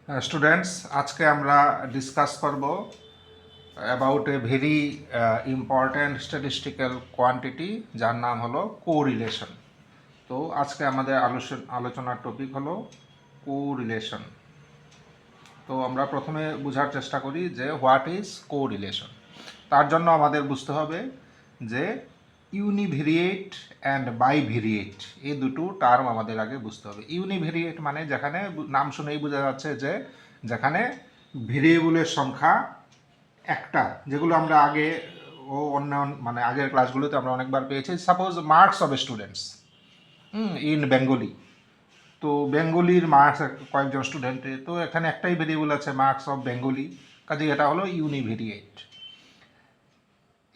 Students, আজকে আমরা discuss করব about a very important statistical quantity যার নাম হলো কোরিলেশন। তো আজকে আমাদের আলোচনার টপিক হলো কোরিলেশন। তো আমরা প্রথমে বোঝার চেষ্টা করি যে হোয়াট ইজ কোরিলেশন। তার জন্য আমাদের বুঝতে হবে যে ইউনিভেরিয়েট অ্যান্ড বাইভেরিয়েট এই দুটো টার্ম আমাদের আগে বুঝতে হবে। ইউনিভেরিয়েট মানে যেখানে নাম শুনেই বোঝা যাচ্ছে যে যেখানে ভেরিয়েবলের সংখ্যা একটা, যেগুলো আমরা আগে অন্য মানে আগের ক্লাসগুলোতে আমরা অনেকবার পেয়েছি। Suppose marks of students in Bengali, তো বেঙ্গলির মার্কস কয়েকজন স্টুডেন্টে, তো এখানে একটাই ভেরিয়েবল আছে মার্কস অফ বেঙ্গলি, কাজে এটা হলো ইউনিভেরিয়েট।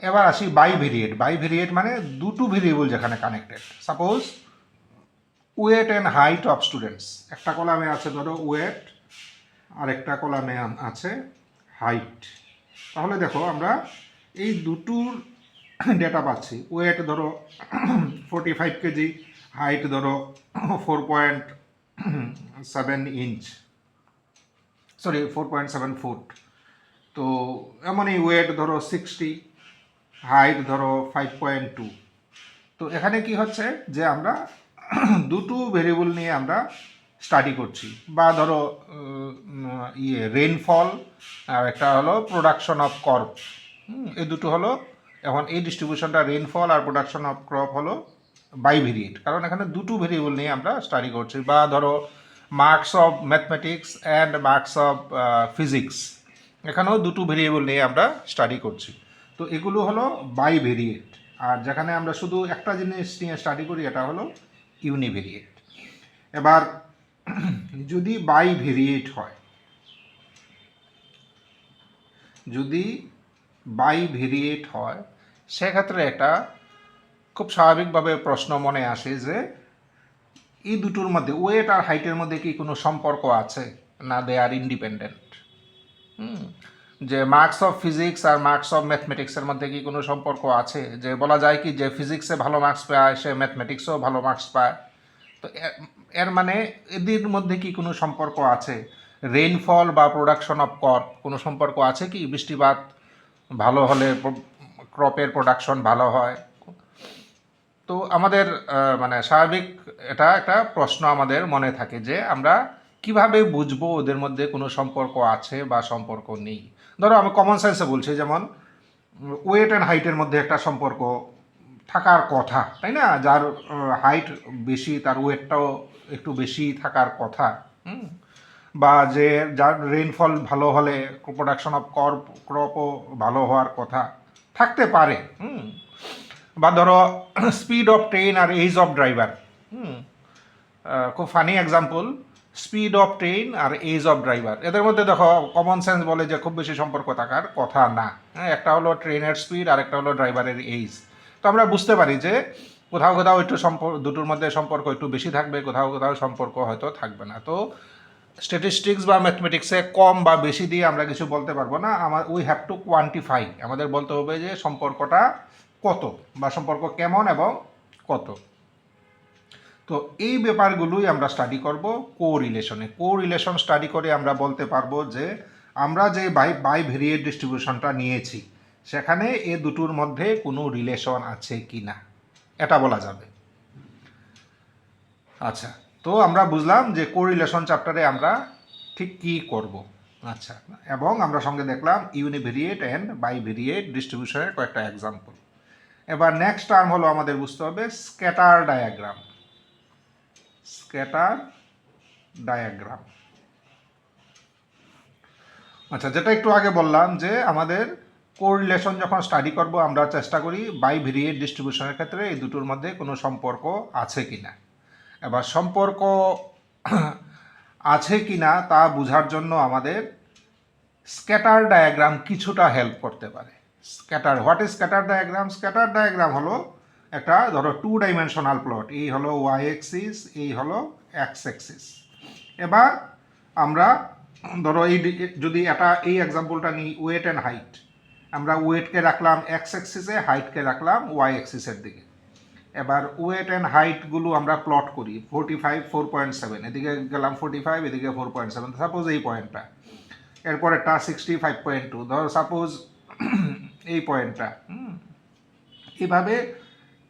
এবার আসি বাইভেরিয়েট। বাইভেরিয়েট মানে দুটো ভেরিয়েবল যেখানে connected. Suppose weight and height of students, একটা কলামে আছে ধরো ওয়েট আর একটা কলামে আছে হাইট। তাহলে দেখো আমরা এই দুটোর ডেটা পাচ্ছি। ওয়েট ধরো 45 কেজি, হাইট ধরো 4.7 ইঞ্চ, সরি 4.7 ফুট। তো এমনই ওয়েট ধরো 60, হাইট ধরো 5.2। তো এখানে কি হচ্ছে যে আমরা দুটো ভেরিয়েবল নিয়ে আমরা স্টাডি করছি। বা ধরো রেইনফল আর একটা হলো প্রোডাকশন অফ ক্রপ, এই দুটো হলো। এখন এই ডিস্ট্রিবিউশনটা রেইনফল আর প্রোডাকশন অফ ক্রপ হলো বাইভেরিয়েট, কারণ এখানে দুটো ভেরিয়েবল নিয়ে আমরা স্টাডি করছি। বা ধরো marks of mathematics and marks of physics, এখানেও দুটো ভেরিয়েবল নিয়ে আমরা স্টাডি করছি। তো এগুলো হলো বাইভেরিয়েট। আর যেখানে আমরা শুধু একটা জিনিস নিয়ে স্টাডি করি এটা হলো ইউনিভেরিয়েট। এবার যদি বাইভেরিয়েট হয়, যদি বাইভেরিয়েট হয় সেক্ষেত্রে একটা খুব স্বাভাবিকভাবে প্রশ্ন মনে আসে যে এই দুটোর মধ্যে ওয়েট আর হাইটের মধ্যে কি কোনো সম্পর্ক আছে, না দে আর ইন্ডিপেন্ডেন্ট। যে মার্কস অফ ফিজিক্স আর মার্কস অফ ম্যাথমেটিক্সের মধ্যে কি কোনো সম্পর্ক আছে, যে বলা যায় কি যে ফিজিক্সে ভালো মার্কস পায় সে ম্যাথমেটিক্সেও ভালো মার্কস পায়। তো এর মানে এদের মধ্যে কি কোনো সম্পর্ক আছে? রেইনফল বা প্রোডাকশন অফ ক্রপ কোনো সম্পর্ক আছে কি? বৃষ্টিপাত ভালো হলে ক্রপের প্রোডাকশন ভালো হয়। তো আমাদের মানে স্বাভাবিক এটা একটা প্রশ্ন আমাদের মনে থাকে যে আমরা কিভাবে বুঝবো ওদের মধ্যে কোনো সম্পর্ক আছে বা সম্পর্ক নেই। ধরো আমি কমন সেন্সে বলছি, যেমন ওয়েট অ্যান্ড হাইটের মধ্যে একটা সম্পর্ক থাকার কথা, তাই না? যার হাইট বেশি তার ওয়েটটাও একটু বেশি থাকার কথা। বা যে যার রেইনফল ভালো হলে প্রোডাকশন অফ ক্রপও ভালো হওয়ার কথা থাকতে পারে। বা ধরো স্পিড অফ ট্রেন আর এজ অফ ড্রাইভার, খুব funny example, speed of train আর এজ অফ ড্রাইভার, এদের মধ্যে দেখো কমন সেন্স বলে যে খুব বেশি সম্পর্ক থাকার কথা না। একটা হলো ট্রেনের স্পিড আর একটা হলো ড্রাইভারের এজ। তো আমরা বুঝতে পারি যে কোথাও কোথাও একটু দুটোর মধ্যে সম্পর্ক একটু বেশি থাকবে, কোথাও কোথাও সম্পর্ক হয়তো থাকবে না। তো স্ট্যাটিস্টিক্স বা ম্যাথমেটিক্সে কম বা বেশি দিয়ে আমরা কিছু বলতে পারবো না। উই হ্যাভ টু কোয়ান্টিফাই, আমাদের বলতে হবে যে সম্পর্কটা কত বা সম্পর্ক কেমন এবং কত। তো এই ব্যাপারগুলোই আমরা স্টাডি করব কোরিলেশনে। কোরিলেশন স্টাডি করে আমরা বলতে পারবো যে আমরা যে বাইভেরিয়েট ডিস্ট্রিবিউশনটা নিয়েছি সেখানে এ দুটোর মধ্যে কোনো রিলেশন আছে কি না, এটা বলা যাবে। আচ্ছা, তো আমরা বুঝলাম যে কোরিলেশন চ্যাপ্টারে আমরা ঠিক কী করব। আচ্ছা, এবং আমরা সঙ্গে দেখলাম ইউনিভেরিয়েট অ্যান্ড বাইভেরিয়েট ডিস্ট্রিবিউশনের কয়েকটা এক্সাম্পল। এবার নেক্সট টার্ম হলো আমাদের বুঝতে হবে স্ক্যাটার ডায়াগ্রাম। স্ক্যাটার ডায়াগ্রাম, আচ্ছা, যেটা একটু আগে বললাম যে আমাদের কোরিলেশন যখন স্টাডি করব আমরা চেষ্টা করি বাইভেরিয়েট ডিস্ট্রিবিউশনের ক্ষেত্রে এই দুটোর মধ্যে কোনো সম্পর্ক আছে কি না। এবার সম্পর্ক আছে কি না তা বোঝার জন্য আমাদের স্ক্যাটার ডায়াগ্রাম কিছুটা হেল্প করতে পারে। What is scatter diagram? Scatter diagram হলো একটা ধরো 2 ডাইমেনশনাল প্লট, এই হলো ওয়াই এক্সিস, এই হলো এক্স এক্সিস। এবার আমরা ধরো যদি এই এক্সাম্পলটা নিই ওয়েট অ্যান্ড হাইট, আমরা ওয়েটকে রাখলাম এক্স এক্সিসে, হাইটকে রাখলাম ওয়াই এক্সিসের দিকে। এবার ওয়েট অ্যান্ড হাইটগুলো আমরা প্লট করি 45 4.7, এদিকে গেলাম 45, এদিকে 4.7, সাপোজ এই পয়েন্টটা, এরপরেরটা 65.2, ধরো সাপোজ এই পয়েন্টটা। এইভাবে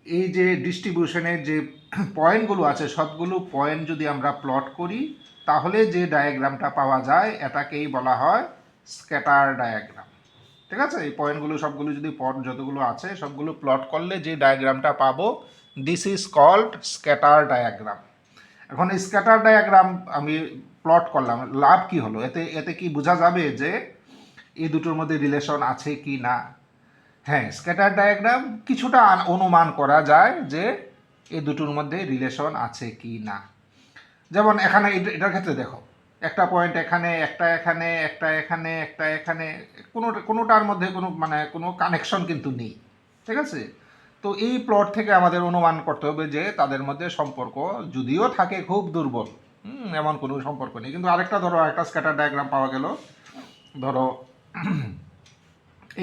এই যে ডিস্ট্রিবিউশনের যে পয়েন্টগুলো আছে সবগুলো পয়েন্ট যদি আমরা প্লট করি তাহলে যে ডায়াগ্রামটা পাওয়া যায় এটাকেই বলা হয় স্ক্যাটার ডায়াগ্রাম। ঠিক আছে, এই পয়েন্টগুলো সবগুলো যদি যতগুলো আছে সবগুলো প্লট করলে যে ডায়াগ্রামটা পাবো this is called scatter diagram. এখন এই স্ক্যাটার ডায়াগ্রাম আমি প্লট করলাম, লাভ কি হলো, এতে এতে কি বোঝা যাবে যে এই দুটোর মধ্যে রিলেশন আছে কি না? হ্যাঁ, স্ক্যাটার ডায়াগ্রাম কিছুটা অনুমান করা যায় যে এই দুটোর মধ্যে রিলেশন আছে কি না। যেমন এখানে এটার ক্ষেত্রে দেখো, একটা পয়েন্ট এখানে, একটা এখানে, একটা এখানে, একটা এখানে, কোনোটার মধ্যে কোনো কানেকশন কিন্তু নেই। ঠিক আছে, তো এই প্লট থেকে আমাদের অনুমান করতে হবে যে তাদের মধ্যে সম্পর্ক যদিও থাকে খুব দুর্বল, এমন কোনো সম্পর্ক নেই। কিন্তু আরেকটা ধরো, একটা স্ক্যাটার ডায়াগ্রাম পাওয়া গেল, ধরো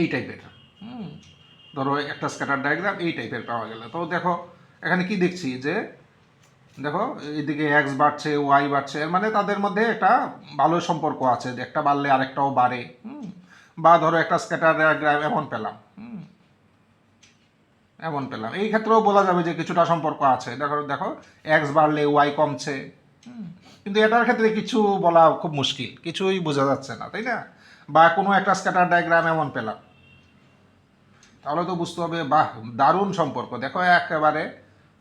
এই টাইপের, ধরো একটা স্ক্যাটার ডায়াগ্রাম এই টাইপের পাওয়া গেল। তো দেখো এখানে কি দেখছি যে দেখো এদিকে এক্স বাড়ছে, ওয়াই বাড়ছে, এর মানে তাদের মধ্যে একটা ভালো সম্পর্ক আছে, একটা বাড়লে আরেকটাও বাড়ে। বা ধরো একটা স্ক্যাটার ডায়াগ্রাম এমন পেলাম, এই ক্ষেত্রেও বলা যাবে যে কিছুটা সম্পর্ক আছে। দেখো দেখো এক্স বাড়লে ওয়াই কমছে, কিন্তু এটার ক্ষেত্রে কিছু বলা খুব মুশকিল, কিছুই বোঝা যাচ্ছে না, তাই না? বা কোনো একটা স্ক্যাটার ডায়াগ্রাম এমন পেলাম, তাহলে তো বুঝতে হবে বাহ দারুণ সম্পর্ক, দেখো একেবারে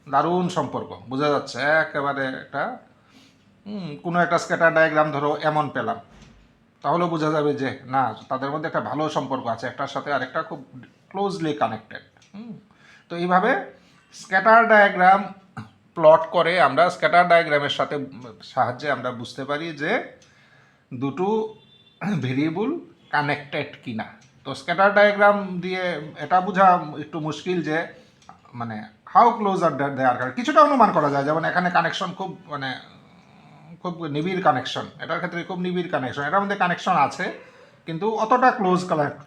দারুণ সম্পর্ক বোঝা যাচ্ছে, একেবারে একটা কোনো একটা স্ক্যাটার ডায়াগ্রাম ধরো এমন পেলাম, তাহলে বোঝা যাবে যে না তাদের মধ্যে একটা ভালো সম্পর্ক আছে, একটার সাথে আরেকটা খুব ক্লোজলি কানেক্টেড। তো এইভাবে স্ক্যাটার ডায়াগ্রাম প্লট করে আমরা স্ক্যাটার ডায়াগ্রামের সাহায্যে আমরা বুঝতে পারি যে দুটো ভেরিয়েবল কানেক্টেড কিনা। তো স্ক্যাটার ডায়াগ্রাম দিয়ে এটা বোঝা একটু মুশকিল যে মানে হাউ ক্লোজ আর দেয়ার, কিছুটা অনুমান করা যায়, যেমন এখানে কানেকশন খুব নিবিড় কানেকশন, এটার ক্ষেত্রে খুব নিবিড় কানেকশন, এটার মধ্যে কানেকশন আছে কিন্তু অতটা ক্লোজ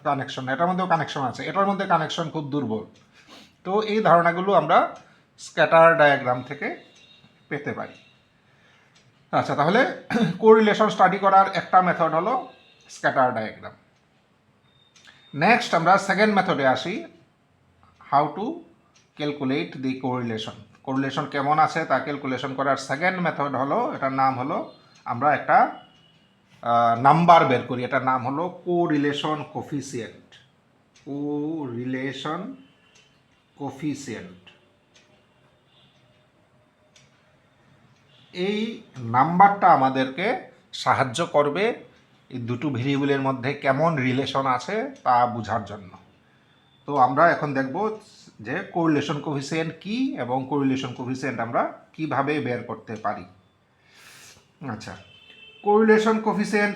কানেকশন, এটার মধ্যেও কানেকশন আছে, এটার মধ্যে কানেকশন খুব দুর্বল। তো এই ধারণাগুলো আমরা স্ক্যাটার ডায়াগ্রাম থেকে পেতে পারি। আচ্ছা, তাহলে কোরিলেশন স্টাডি করার একটা মেথড হলো স্ক্যাটার ডায়াগ্রাম। নেক্সট আমরা সেকেন্ড মেথডে আসি, how to calculate the correlation কেমন আছে তা ক্যালকুলেশন করার সেকেন্ড মেথড হলো, এটার নাম হলো, আমরা একটা নাম্বার বের করি, এটার নাম হলো কোরিলেশন কোফিসিয়েন্ট। এই নাম্বারটা আমাদেরকে সাহায্য করবে এই দুটো ভেরিয়েবলের মধ্যে কেমন রিলেশন আছে তা বোঝার জন্য। তো আমরা এখন দেখব যে কোরিলেশন কোফিসিয়েন্ট কি এবং কোরিলেশন কোফিসিয়েন্ট আমরা কিভাবে বের করতে পারি। আচ্ছা, কোরিলেশন কোফিসিয়েন্ট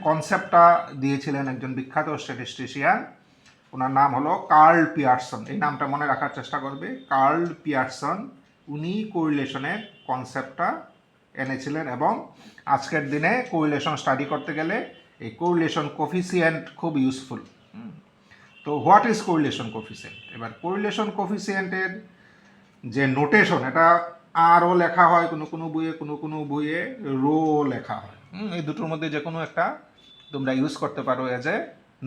কনসেপ্টটা দিয়েছিলেন একজন বিখ্যাত স্ট্যাটিস্টিশিয়ান, ওনার নাম হলো কার্ল পিয়ারসন। এই নামটা মনে রাখার চেষ্টা করবে, কার্ল পিয়ারসন। উনি কোরিলেশনের কনসেপ্টটা এনেছিলেন এবং আজকের দিনে কোরিলেশন স্টাডি করতে গেলে এই কোরিলেশন কোফিসিয়েন্ট খুব ইউজফুল। তো হোয়াট ইজ কোরিলেশন কোফিসিয়েন্ট? এবার কোরিলেশন কোফিসিয়েন্টের যে নোটেশন, এটা আরও লেখা হয় কোনো বইয়ে রো লেখা হয়। এই দুটোর মধ্যে যে কোনো একটা তোমরা ইউজ করতে পারো as a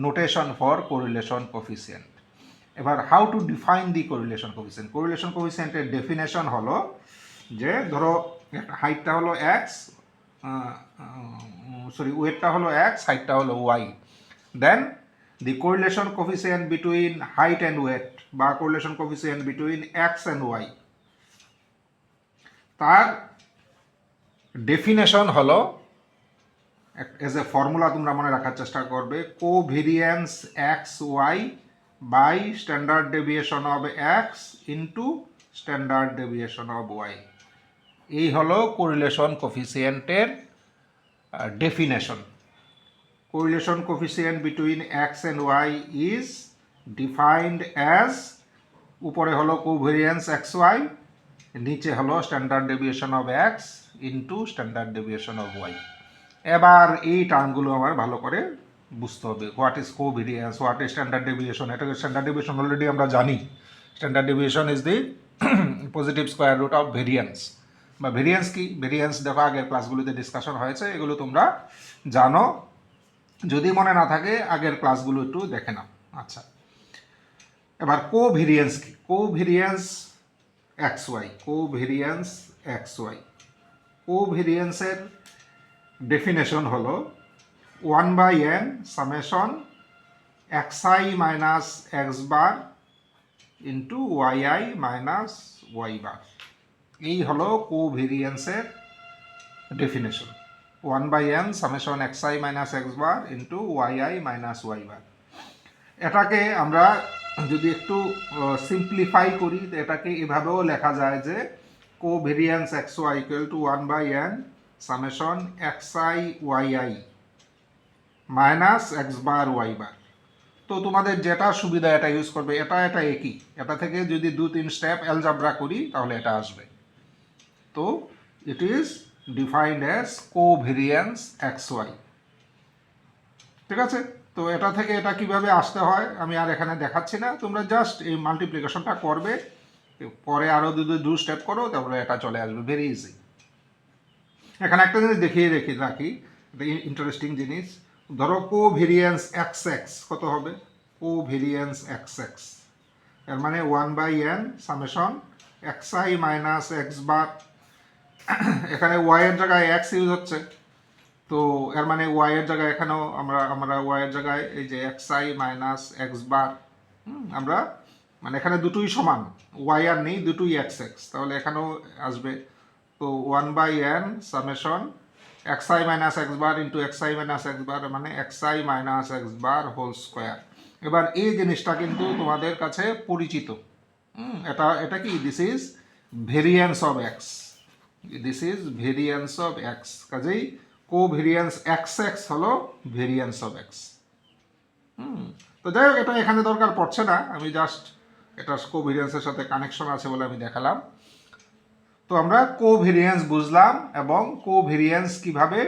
notation for correlation coefficient. এবার how to define the correlation coefficient? Correlation কোফিসিয়েন্টের ডেফিনেশন হলো যে ধরো হাইটটা হলো এক্স, ওয়েটটা হলো এক্স, হাইটটা হলো Y, then the correlation coefficient between height and weight বা correlation coefficient between X and Y, তার ডেফিনেশন হলো, এজ এ ফর্মুলা তোমরা মনে রাখার চেষ্টা করবে, covariance X Y by standard deviation of X into standard deviation of Y. এই হলো কোরিলেশন কোফিসিয়েন্টের definition. Correlation coefficient between x and y is defined as, উপরে হলো কোভেরিয়েন্স এক্স ওয়াই, নিচে হলো standard deviation of X into standard deviation of Y. এবার এই টার্মগুলো আমার ভালো করে বুঝতে হবে, what is covariance, what is standard deviation. এটাকে স্ট্যান্ডার্ড ডেভিয়েশন অলরেডি আমরা জানি, standard deviation is the positive square root of variance. বা ভেরিয়েন্স কি, ভেরিয়েন্স দেখো আগের ক্লাসগুলোতে ডিসকাশন হয়েছে, এগুলো তোমরা জানো, যদি মনে না থাকে আগের ক্লাসগুলো একটু দেখে নাও। আচ্ছা, এবার কোভেরিয়েন্স কি? Covariance X Y, covariance X Y, কোভেরিয়েন্সের ডেফিনেশন হলো 1/n summation xi minus X bar into Y minus Y bar. এই হলো কোভেরিয়েন্সের definition, 1/n summation xi minus X bar into Y minus Y bar. এটাকে আমরা যদি একটু সিম্পলিফাই করি, এটাকে এভাবেও লেখা যায় যে covariance X Y equal to 1/n summation xi Y minus X bar Y bar. তো তোমাদের যেটা সুবিধা এটা ইউজ করবে, এটা একই, এটা থেকে যদি 2-3 স্টেপ অ্যালজাবরা করি তাহলে এটা আসবে। তো it is defined as covariance X Y. ঠিক আছে, তো এটা থেকে এটা কিভাবে আসতে হয় আমি আর এখানে দেখাচ্ছি না, তোমরা জাস্ট এই মাল্টিপ্লিকেশনটা করবে, পরে আরও দু স্টেপ করো, তারপরে এটা চলে আসবে, ভেরি ইজি। এখানে একটা জিনিস দেখিয়ে রাখি, ইন্টারেস্টিং জিনিস। ধরো কোভেরিয়েন্স এক্স এক্স কত হবে? কোভেরিয়েন্স এক্স এক্স এর মানে 1/n summation xi minus X bar, এখানে ওয়াই এর জায়গায় এক্স ইউজ হচ্ছে, তো এর মানে ওয়াই এর জায়গায় এখানেও আমরা ওয়াই এর জায়গায় এই যে xi মাইনাস এক্স বার, আমরা মানে এখানে দুটোই সমান, ওয়াই আর নেই, দুটোই এক্স এক্স, তাহলে এখানেও আসবে। তো 1/n summation xi minus X bar into xi minus X bar মানে xi minus X bar whole square. এবার এই জিনিসটা কিন্তু তোমাদের কাছে পরিচিত, এটা কি, this is variance of X, this is variance of X, কাজেই কোভেরিয়েন্স এক্স এক্স হলো ভেরিয়েন্স অফ এক্স। তো যাই হোক, এটা এখানে দরকার পড়ছে না, আমি জাস্ট এটা কোভেরিয়েন্সের সাথে কানেকশন আছে বলে আমি দেখালাম। তো আমরা কোভেরিয়েন্স বুঝলাম, এবং কোভেরিয়েন্স কিভাবে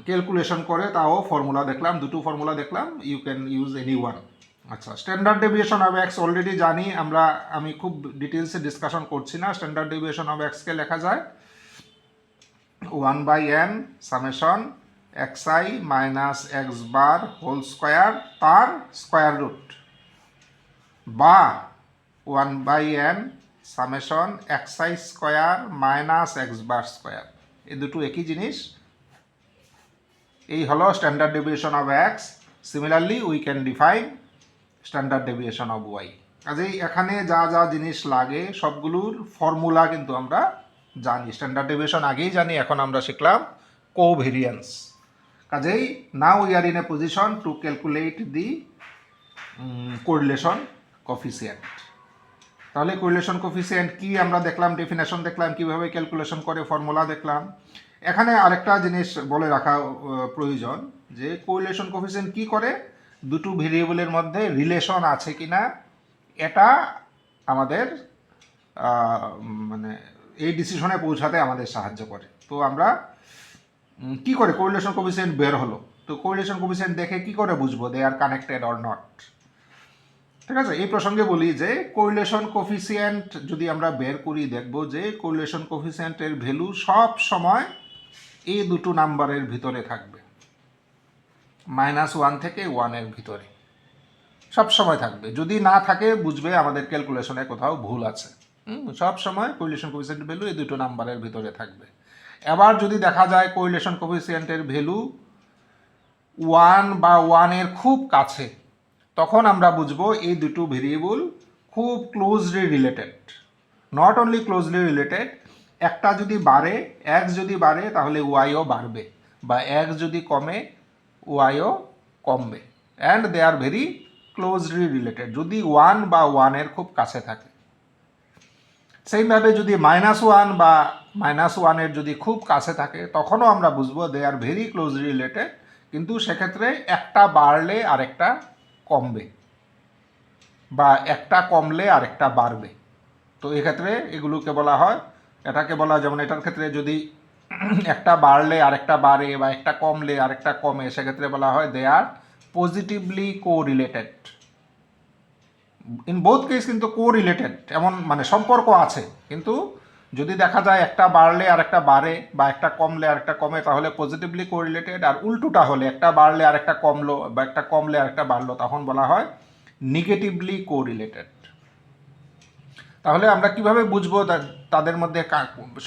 ক্যালকুলেশন করে তাও ফর্মুলা দেখলাম, দুটো ফর্মুলা দেখলাম, you can use any one. আচ্ছা, standard deviation of X already জানি আমরা, আমি খুব ডিটেলসে ডিসকাশন করছি না। স্ট্যান্ডার্ড ডেভিয়েশন অফ এক্সকে লেখা যায় 1/n summation xi minus X bar whole square তার স্কোয়ার রুট, বা 1/n summation xi square minus X bar square, এই দুটো একই জিনিস। এই হলো standard deviation of X. Similarly we can define standard deviation of Y. কাজেই এখানে যা যা জিনিস লাগে সবগুলোর ফর্মুলা কিন্তু আমরা জানি, স্ট্যান্ডার্ড ডেভিয়েশন আগেই জানি, এখন আমরা শিখলাম কোভেরিয়েন্স। কাজেই now we are in a position to calculate the correlation coefficient. তাহলে কোরিলেশন কোফিসিয়েন্ট কি আমরা দেখলাম, ডেফিনেশন দেখলাম, কিভাবে ক্যালকুলেশন করে ফর্মুলা দেখলাম। এখানে আরেকটা জিনিস বলে রাখা প্রয়োজন, যে কোরিলেশন কোফিসিয়েন্ট কি করে, দুটো ভেরিয়েবলের মধ্যে রিলেশন আছে কিনা এটা আমাদের মানে এই ডিসিশনে পৌঁছাতে আমাদের সাহায্য করে। তো আমরা কি করে কোরিলেশন কোফিসিয়েন্ট বের হলো, তো কোরিলেশন কোফিসিয়েন্ট দেখে কি করে বুঝবো দে আর কানেক্টেড অর নট। ঠিক আছে, এই প্রসঙ্গে বলি যে কোরিলেশন কোফিসিয়েন্ট যদি আমরা বের করি, দেখব যে কোরিলেশন কোফিসিয়েন্টের ভ্যালু সব সময় এই দুটো নাম্বারের ভিতরে থাকবে, -1 থেকে 1 এর ভিতরে সব সময় থাকবে। যদি না থাকে বুঝবে আমাদের ক্যালকুলেশনে কোথাও ভুল আছে। সব সময় কোরিলেশন কোফিসিয়েন্ট ভ্যালু এই দুটো নাম্বারের ভিতরে থাকবে। এবার যদি দেখা যায় কোরিলেশন কোফিসিয়েন্টের ভ্যালু 1 বা 1 এর খুব কাছে, তখন আমরা বুঝবো এই দুটো ভেরিয়েবল খুব closely related. Not only closely related, একটা যদি বাড়ে, এক্স যদি বাড়ে তাহলে ওয়াইও বাড়বে, বা এক্স যদি কমে ওয়াইও কমবে, and they are very closely related যদি 1 বা 1 এর খুব কাছে থাকে। সেইভাবে যদি -1 বা -1 এর যদি খুব কাছে থাকে, তখনও আমরা বুঝবো দে আর ভেরি ক্লোজলি রিলেটেড, কিন্তু সেক্ষেত্রে একটা বাড়লে আরেকটা কমবে, বা একটা কমলে আরেকটা বাড়বে। তো এক্ষেত্রে এগুলোকে বলা হয়, এটাকে বলা, যেমন এটার ক্ষেত্রে যদি একটা বাড়লে আরেকটা বাড়ে বা একটা কমলে আরেকটা কমে, সেক্ষেত্রে বলা হয় they are positively correlated. In both case কিন্তু কোরিলেটেড, এমন মানে সম্পর্ক আছে, কিন্তু যদি দেখা যায় একটা বাড়লে আর একটা বাড়ে বা একটা কমলে আর একটা কমে তাহলে পজিটিভলি কোরিলেটেড, আর উল্টোটা হলে একটা বাড়লে আর একটা কমলো বা একটা কমলে আর একটা বাড়লো তখন বলা হয় নেগেটিভলি কোরিলেটেড। তাহলে আমরা কিভাবে বুঝবো তাদের মধ্যে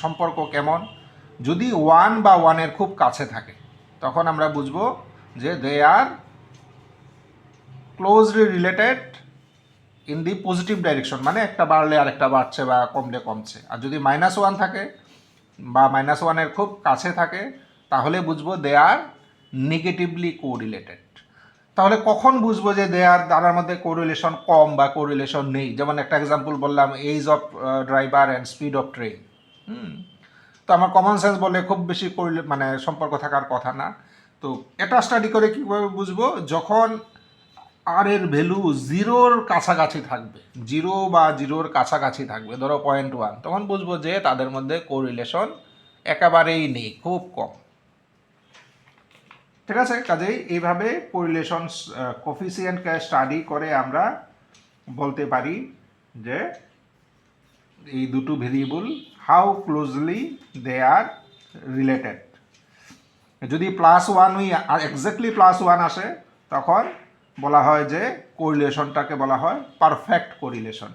সম্পর্ক কেমন? যদি ওয়ান বা ওয়ানের খুব কাছে থাকে তখন আমরা বুঝবো যে they are closely related in the positive direction, মানে একটা বাড়লে আর একটা বাড়ছে বা কমলে কমছে। আর যদি -1 থাকে বা -1-এর খুব কাছে থাকে তাহলে বুঝবো দে আর নেগেটিভলি কোরিলেটেড। তাহলে কখন বুঝবো যে দে আর তার মধ্যে কোরিলেশন কম বা কোরিলেশন নেই? যেমন একটা এক্সাম্পল বললাম, age of driver and speed of train. তো আমার কমন সেন্স বলে খুব বেশি মানে সম্পর্ক থাকার কথা না। তো এটা স্টাডি করে কীভাবে বুঝবো? যখন আর এর ভ্যালু জিরোর কাছাকাছি থাকবে, জিরো বা জিরোর কাছাকাছি থাকবে, ধরো 0.1, তখন বুঝবো যে তাদের মধ্যে কোরিলেশন একেবারেই নেই, খুব কম। ঠিক আছে, কাজেই এইভাবে কোরিলেশন কোফিসিয়েন্টকে স্টাডি করে আমরা বলতে পারি যে এই দুটো variable how closely they are related. যদি +1 এক্স্যাক্টলি +1 আসে তখন বলা হয় যে কোরিলেশনটাকে বলা হয় পারফেক্ট কোরিলেশন।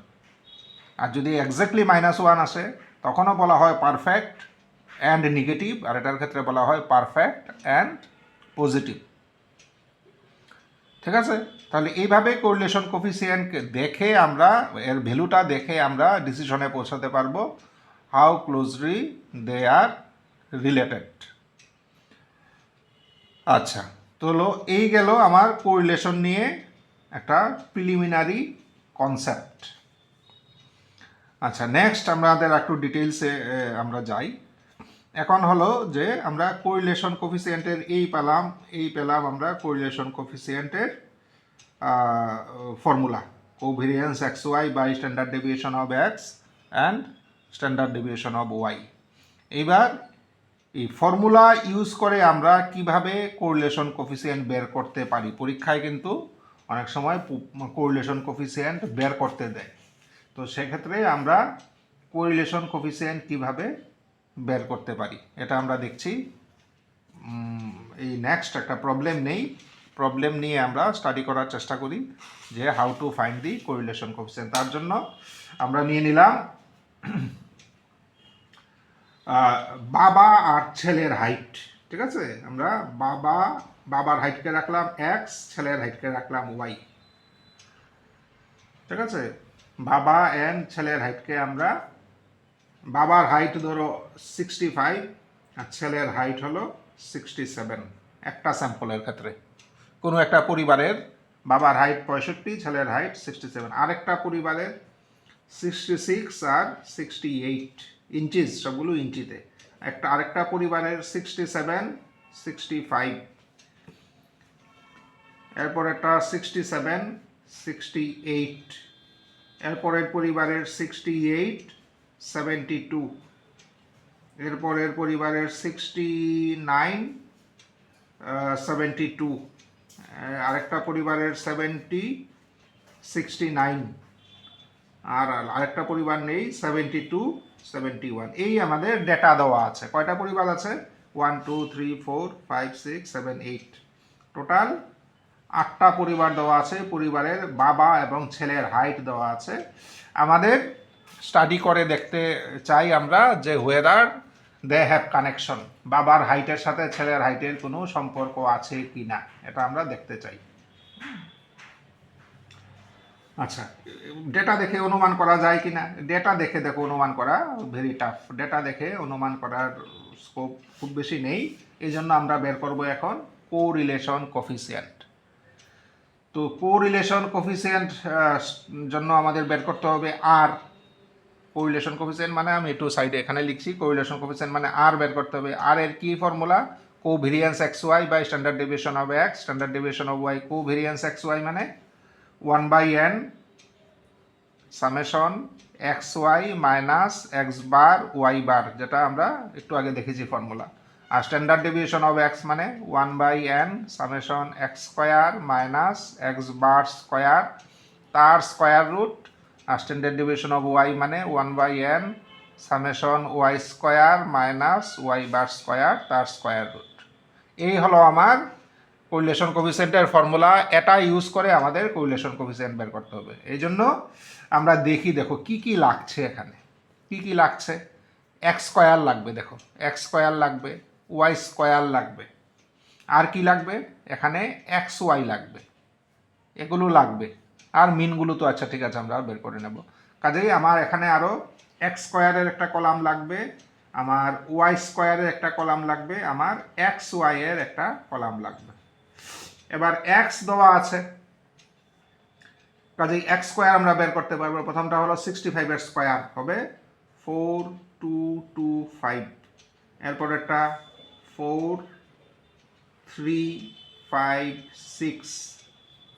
আর যদি এক্স্যাক্টলি -1 আসে তখনও বলা হয় পারফেক্ট অ্যান্ড নেগেটিভ, আর এটার ক্ষেত্রে বলা হয় পারফেক্ট অ্যান্ড পজিটিভ। ঠিক আছে, তাহলে এইভাবে কোরিলেশন কোফিসিয়েন্টকে দেখে আমরা, এর ভ্যালুটা দেখে আমরা ডিসিশনে পৌঁছাতে পারবো how closely they are related. আচ্ছা, তো এই গেল আমার কোরিলেশন নিয়ে একটা প্রিলিমিনারি কনসেপ্ট। আচ্ছা, নেক্সট আমাদের একটু ডিটেলসে আমরা যাই। এখন হলো যে আমরা কোরিলেশন কোফিসিয়েন্টের এই পেলাম আমরা কোরিলেশন কোফিসিয়েন্টের formula, covariance XY by standard deviation of X and standard deviation of Y। এইবার এই ফর্মুলা ইউজ করে আমরা কিভাবে কোরিলেশন কোফিসিয়েন্ট বের করতে পারি। পরীক্ষায় কিন্তু অনেক সময় কোরিলেশন কোফিসিয়েন্ট বের করতে দেয়, তো সেক্ষেত্রে আমরা কোরিলেশন কোফিসিয়েন্ট কিভাবে বের করতে পারি এটা আমরা দেখছি। এই নেক্সট একটা প্রবলেম নিয়ে আমরা স্টাডি করার চেষ্টা করি যে how to find the correlation coefficient. তার জন্য আমরা নিয়ে নিলাম বাবা আর ছেলের হাইট। ঠিক আছে, আমরা বাবার হাইটকে রাখলাম X, ছেলের হাইটকে রাখলাম Y। ঠিক আছে, বাবা অ্যান্ড ছেলের হাইটকে আমরা, বাবার হাইট ধরো 65 আর ছেলের হাইট হলো 67। একটা স্যাম্পলের ক্ষেত্রে কোনো একটা পরিবারের বাবার হাইট 65, ছেলের হাইট 67, আরেকটা পরিবারের 66 আর 68 ইঞ্চিস, সবগুলো ইঞ্চিতে। আরেকটা পরিবারের 67, 65, এরপর একটা 67, 68, এরপরের পরিবারের 68, 72, এরপরের পরিবারের 69, 72, আরেকটা পরিবারের 70, 69, আর আরেকটা পরিবার নেই 72, 71। এই আমাদের ডেটা দেওয়া আছে। কয়টা পরিবার আছে? 1 2 3 4 5 6 7 8, টোটাল 8টা পরিবার দেওয়া আছে। পরিবারের বাবা এবং ছেলের হাইট দেওয়া আছে। আমাদের স্টাডি করে দেখতে চাই আমরা যে হোয়েদার দে হ্যাভ কানেকশন, বাবার হাইটের সাথে ছেলের হাইটের কোনো সম্পর্ক আছে কি না, এটা আমরা দেখতে চাই। আচ্ছা, ডেটা দেখে অনুমান করা যায় কি না? ডেটা দেখে অনুমান করা ভেরি টাফ। ডেটা দেখে অনুমান করার স্কোপ খুব বেশি নেই, এই জন্য আমরা বের করব এখন কোরিলেশন কোফিসিয়েন্ট। তো কোরিলেশন কোফিসিয়েন্ট জন্য আমাদের বের করতে হবে আর। কোরিলেশন কোফিসিয়েন্ট মানে আমি একটু সাইডে এখানে লিখছি, কোরিলেশন কোফিসিয়েন্ট মানে আর বের করতে হবে। আর এর কি formula? Covariance XY by standard deviation of X, standard deviation of Y। Covariance XY মানে 1/n summation XY minus X bar Y bar, যেটা আমরা একটু আগে দেখেছি ফর্মুলা। আর স্ট্যান্ডার্ড ডেভিয়েশন অফ X মানে 1/n summation X square minus X bar square, তার square root আর স্ট্যান্ডার্ড ডিভিশন অফ ওয়াই মানে 1/n summation Y square minus Y bar square তার স্কোয়ার রুট। এই হলো আমার কোরিলেশন কোফিসিয়েন্টের ফর্মুলা। এটা ইউজ করে আমাদের কোরিলেশন কোফিসিয়েন্ট বের করতে হবে। এই জন্য আমরা দেখো কি কি লাগছে, এখানে কি কি লাগছে। এক্স স্কোয়ার লাগবে, দেখো এক্স স্কোয়ার লাগবে, ওয়াই স্কোয়ার লাগবে, আর কি লাগবে এখানে এক্স ওয়াই লাগবে, এগুলো লাগবে। আর মিনগুলো তো আচ্ছা ঠিক আছে আমরা বের করে নেব। কাজেই আমার এখানে আরও এক্স স্কোয়ারের একটা কলাম লাগবে, আমার ওয়াই স্কোয়ারের একটা কলাম লাগবে, আমার এক্স ওয়াই এর একটা কলাম লাগবে। এবার এক্স দেওয়া আছে, কাজেই এক্স স্কোয়ার আমরা বের করতে পারবো। প্রথমটা হলো 65 স্কোয়ার হবে 4225, এরপর একটা 4356,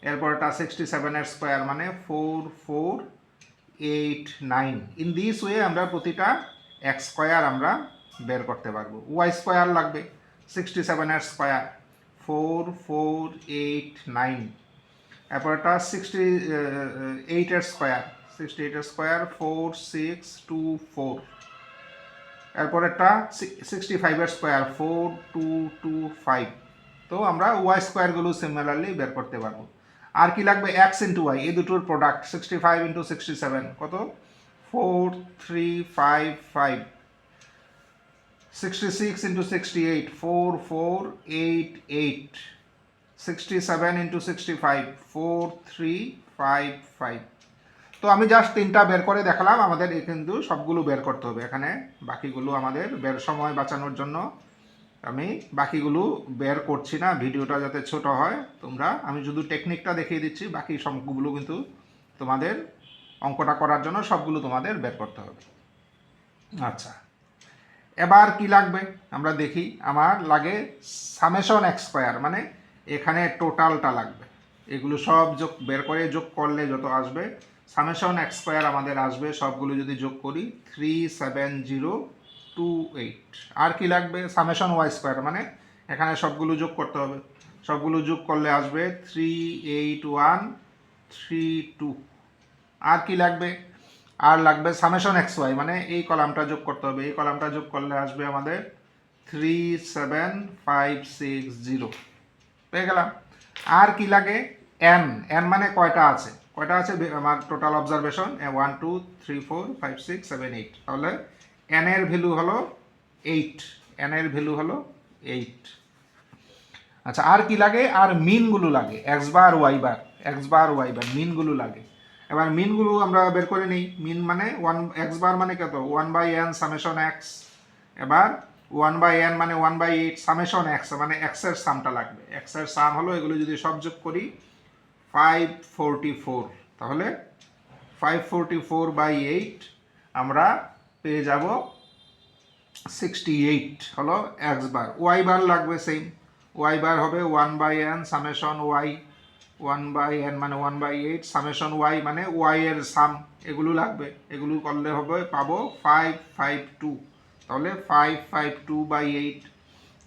এরপর একটা 67 স্কোয়ার মানে 4489। ইন দিস ওয়ে আমরা প্রতিটা এক্স স্কোয়ার আমরা বের করতে পারবো। ওয়াই স্কোয়ার লাগবে 67 স্কোয়ার 4489, এরপর একটা 68 স্কোয়ার 4624, এরপর একটা 65 স্কোয়ার 4225। তো আমরা ওয়াই স্কোয়ারগুলো সিমিলারলি বের করতে পারবো। আর কি লাগবে এক্স ইন্টু ওয়াই, এই দুটোর প্রোডাক্ট 65 ইন্টু 67 কত 4355, 66 ইন্টু 68 4488, 67 ইন্টু 65 4355। তো আমি জাস্ট তিনটা বের করে দেখালাম, আমাদের কিন্তু সবগুলো বের করতে হবে। এখানে বাকিগুলো আমাদের বের সময় বাঁচানোর জন্য আমি বাকিগুলো বের করছি না, ভিডিওটা যাতে ছোট হয়। আমি শুধু টেকনিকটা দেখিয়ে দিচ্ছি, বাকি সবগুলো কিন্তু তোমাদের অঙ্কটা করার জন্য সবগুলো তোমাদের বের করতে হবে। আচ্ছা, এবার কি লাগবে আমরা দেখি। আমার লাগে সামেশন এক্স স্কোয়ার, মানে এখানে টোটালটা লাগবে। এগুলো সব বের করে যোগ করলে যত আসবে সামেশন এক্স স্কোয়ার আমাদের আসবে, সবগুলো যদি যোগ করি 37028। আর কি লাগবে সামেশন ওয়াই স্কোয়ার, মানে এখানে সবগুলো যোগ করতে হবে, সবগুলো যোগ করলে আসবে 38132। আর কি লাগবে, আর লাগবে সামেশন এক্স ওয়াই, মানে এই কলামটা যোগ করতে হবে, এই কলামটা যোগ করলে আসবে আমাদের 37560, পেয়ে গেলাম। আর কি লাগে এন, এন মানে কয়টা আছে আমার টোটাল অবজারভেশন 1 2 3 4 5 6 7 8, তাহলে এন এর ভ্যালু হলো 8, এন এর ভ্যালু হলো 8। আচ্ছা, আর কি লাগে, আর মিনগুলো লাগে এক্স বার ওয়াই বার মিনগুলো লাগে। এবার মিনগুলো আমরা বের করে নিই। মিন মানে এক্স বার মানে কত 1/n সামেশন এক্স, এবার 1/n মানে 1/8 সামেশন এক্স, মানে এক্স এর সামটা লাগবে। এক্স এর সাম হলো এগুলো যদি সব যোগ করি 544, তাহলে 544/8 আমরা পেয়ে যাব 68 হলো এক্স বার। ওয়াই বার লাগবে সেম, ওয়াই বার হবে 1/n সামেশন ওয়াই, 1/n মানে 1/8 সামেশন ওয়াই মানে ওয়াই এর সাম, এগুলো লাগবে। এগুলো করলে হবে পাবো 552, তাহলে 552/8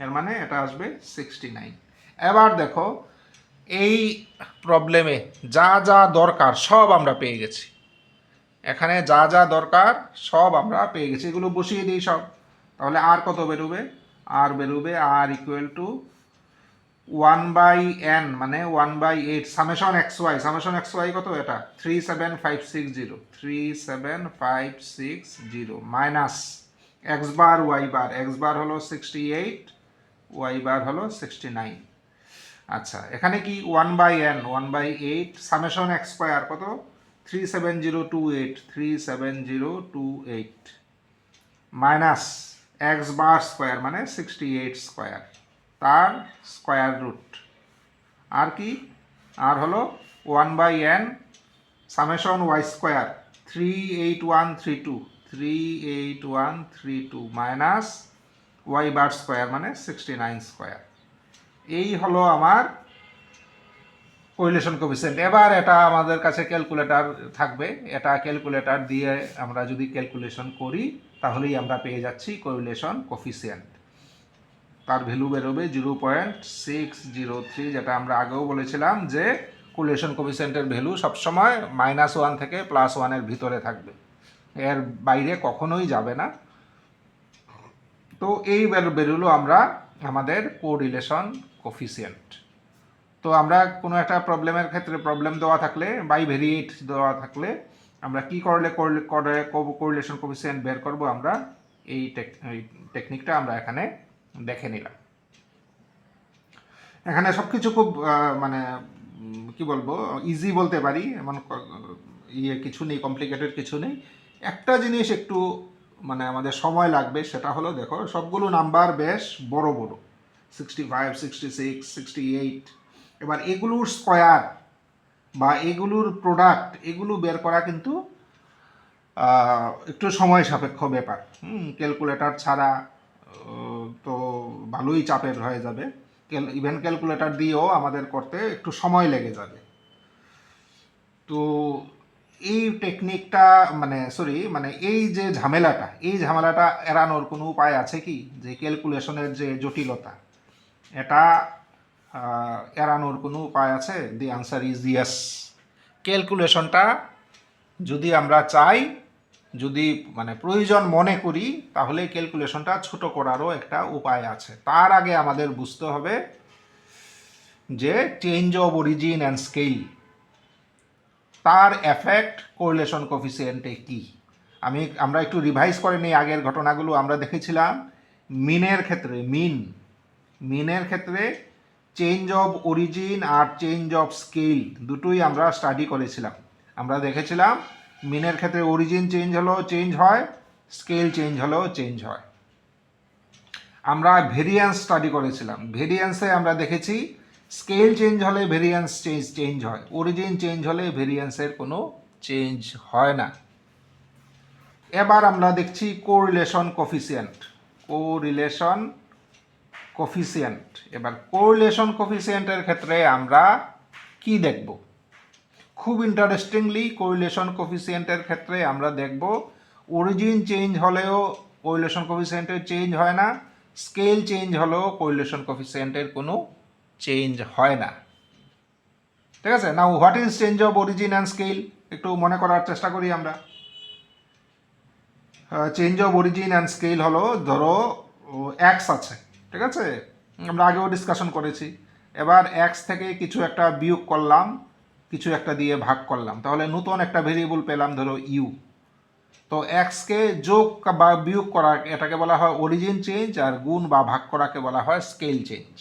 এর মানে এটা আসবে 69। এবার দেখো এই প্রবলেমে যা যা দরকার সব আমরা পেয়ে গেছি, এখানে যা যা দরকার সব আমরা পেয়ে গেছি, এগুলো বসিয়ে দিই সব। তাহলে আর কত বেরোবে, আর বেরোবে আর ইকুয়াল টু 1/n মানে 1/8 সামেশন এক্স ওয়াই কত এটা 37560 মাইনাস এক্স বার হলো 68, ওয়াই বার হলো 69। আচ্ছা, এখানে কি 1/8 সামেশন এক্স স্কোয়ার কত 37028 মাইনাস এক্স বার স্কোয়ার মানে 68 স্কোয়ার তার স্কোয়ার রুট। আর কি, আর হলো 1/n summation Y square 38132 minus Y bar square মানে 69 স্কোয়ার। এই হলো আমার কোরিলেশন কোফিসিয়েন্ট। এবার এটা আমাদের কাছে ক্যালকুলেটর থাকবে, এটা ক্যালকুলেটর দিয়ে আমরা যদি ক্যালকুলেশন করি তাহলেই আমরা পেয়ে যাচ্ছি কোরিলেশন কোফিসিয়েন্ট। তার ভ্যালু বেরোবে 0.603, যেটা আমরা আগেও বলেছিলাম যে কোরিলেশন কোফিসিয়েন্টের ভ্যালু সবসময় -1 থেকে +1 ভিতরে থাকবে, এর বাইরে কখনোই যাবে না। তো এই ভ্যালুগুলো আমরা আমাদের কোরিলেশন কোফিসিয়েন্ট। তো আমরা কোনো একটা প্রবলেমের ক্ষেত্রে প্রবলেম দেওয়া থাকলে বাইভেরিয়েট দেওয়া থাকলে আমরা কি করলে কোরিলেশন কোফিসিয়েন্ট বের করব, আমরা এই টেকনিকটা আমরা এখানে দেখে নিলাম। এখানে সব কিছু খুব মানে কি বলবো, ইজি বলতে পারি, এমন কিছু নেই, কমপ্লিকেটেড কিছু নেই। একটা জিনিস একটু মানে আমাদের সময় লাগবে, সেটা হলো দেখো সবগুলো নাম্বার বেশ বড় বড়, 65, 66, 68। এবার এগুলোর স্কোয়ার বা এগুলোর প্রোডাক্ট এগুলো বের করা কিন্তু একটু সময় সাপেক্ষ ব্যাপার। ক্যালকুলেটর ছাড়া তো ভালোই চাপের হয়ে যাবে, ইভেন ক্যালকুলেটর দিয়েও আমাদের করতে একটু সময় লেগে যাবে। তো এই টেকনিকটা মানে এই যে ঝামেলাটা এড়ানোর কোনো উপায় আছে কি? যে ক্যালকুলেশনের যে জটিলতা, এটা এড়ানোর কোনো উপায় আছে? The answer is yes. ক্যালকুলেশনটা যদি আমরা চাই, যদি মানে প্রয়োজন মনে করি, তাহলে ক্যালকুলেশনটা ছোট করারও একটা উপায় আছে। তার আগে আমাদের বুঝতে হবে যে change of origin and scale, তার এফেক্ট কোরিলেশন কোফিসিয়েন্টে কি। আমরা একটু রিভাইজ করে নিই আগের ঘটনাগুলো। আমরা দেখেছিলাম মিনের ক্ষেত্রে চেঞ্জ অফ অরিজিন আর চেঞ্জ অফ স্কেল দুটোই আমরা স্টাডি করেছিলাম। আমরা দেখেছিলাম মিনের ক্ষেত্রে অরিজিন চেঞ্জ হয়, স্কেল চেঞ্জ হলেও চেঞ্জ হয়। আমরা ভেরিয়েন্স স্টাডি করেছিলাম, ভেরিয়েন্সে আমরা দেখেছি স্কেল চেঞ্জ হলে ভেরিয়েন্স চেঞ্জ হয়, অরিজিন চেঞ্জ হলে ভেরিয়েন্সের কোনো চেঞ্জ হয় না। এবার আমরা দেখছি কোরিলেশন কোফিসিয়েন্ট। এবার কোরিলেশন কোফিসিয়েন্টের ক্ষেত্রে আমরা কি দেখব? খুব ইন্টারেস্টিংলি কোরিলেশন কোফিসিয়েন্টের ক্ষেত্রে আমরা দেখব অরিজিন চেঞ্জ হলেও কোরিলেশন কোফিসিয়েন্টের চেঞ্জ হয় না, স্কেল চেঞ্জ হলেও কোরিলেশন কোফিসিয়েন্টের কোনো চেঞ্জ হয় না। ঠিক আছে? Now what is change of origin and scale, একটু মনে করার চেষ্টা করি আমরা। Change of origin and scale হলো, ধরো এক্স আছে, ঠিক আছে, আমরা আগেও ডিসকাশন করেছি। এবার এক্স থেকে কিছু একটা বিয়োগ করলাম, কিছু একটা দিয়ে ভাগ করলাম, তাহলে নতুন একটা ভেরিয়েবল পেলাম, ধরো ইউ। তো এক্সকে যোগ বা বিয়োগ করা এটাকে বলা হয় অরিজিন চেঞ্জ, আর গুণ বা ভাগ করাকে বলা হয় স্কেল চেঞ্জ।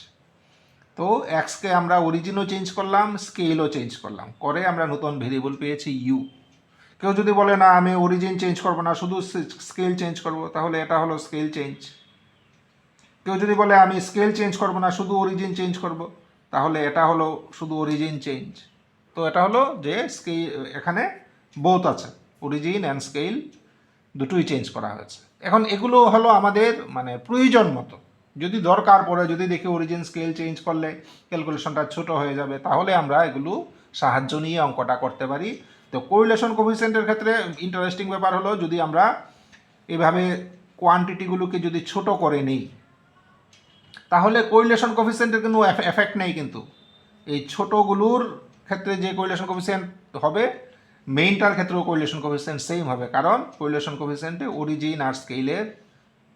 তো এক্সকে আমরা অরিজিনও চেঞ্জ করলাম, স্কেলও চেঞ্জ করলাম, করে আমরা নতুন ভেরিয়েবল পেয়েছি ইউ। কেউ যদি বলে না আমি অরিজিন চেঞ্জ করব না, শুধু স্কেল চেঞ্জ করব, তাহলে এটা হলো স্কেল চেঞ্জ। কেউ যদি বলে আমি স্কেল চেঞ্জ করব না, শুধু অরিজিন চেঞ্জ করব, তাহলে এটা হলো শুধু অরিজিন চেঞ্জ। তো এটা হলো যে স্কেল, এখানে বোথ আছে, অরিজিন অ্যান্ড স্কেল দুটোই চেঞ্জ করা হয়েছে। এখন এগুলো হলো আমাদের মানে প্রয়োজন মতো, যদি দরকার পড়ে, যদি দেখি অরিজিন স্কেল চেঞ্জ করলে ক্যালকুলেশনটা ছোট হয়ে যাবে, তাহলে আমরা এগুলো সাহায্য নিয়ে অঙ্কটা করতে পারি। তো কোরিলেশন কোফিসিয়েন্টের ক্ষেত্রে ইন্টারেস্টিং ব্যাপার হলো, যদি আমরা এভাবে কোয়ান্টিটিগুলোকে যদি ছোট করে নিই, তাহলে কোরিলেশন কোফিসিয়েন্টের কোনো এফেক্ট নেই, কিন্তু এই ছোটোগুলোর ক্ষেত্রে যে কোরিলেশন কোফিসিয়েন্ট হবে, মেইনটার ক্ষেত্রেও কোরিলেশন কোফিসিয়েন্ট সেম হবে, কারণ কোরিলেশন কোফিসিয়েন্টে অরিজিন আর স্কেলের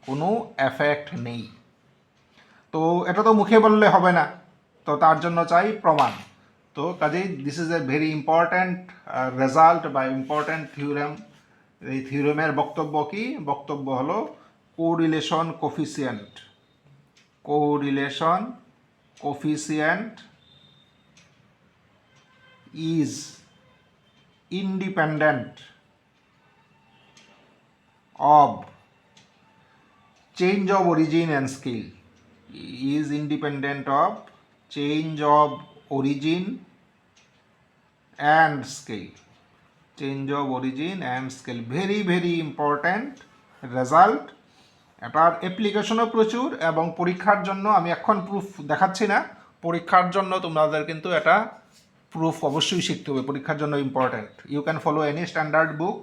কোনো এফেক্ট নেই। তো এটা তো মুখে বললে হবে না, তো তার জন্য চাই প্রমাণ। তো কাজেই this is a very important result বা ইম্পর্ট্যান্ট থিওরেম। এই থিওরেমের বক্তব্য কি? বক্তব্য হলো correlation coefficient is independent of change of origin and scale, is independent of change of origin and scale, change of origin and scale, very very important result। এটার অ্যাপ্লিকেশনও প্রচুর, এবং পরীক্ষার জন্য আমি এখন প্রুফ দেখাচ্ছি না, পরীক্ষার জন্য তোমাদের কিন্তু এটা প্রুফ অবশ্যই শিখতে হবে, পরীক্ষার জন্য important. You can follow any standard book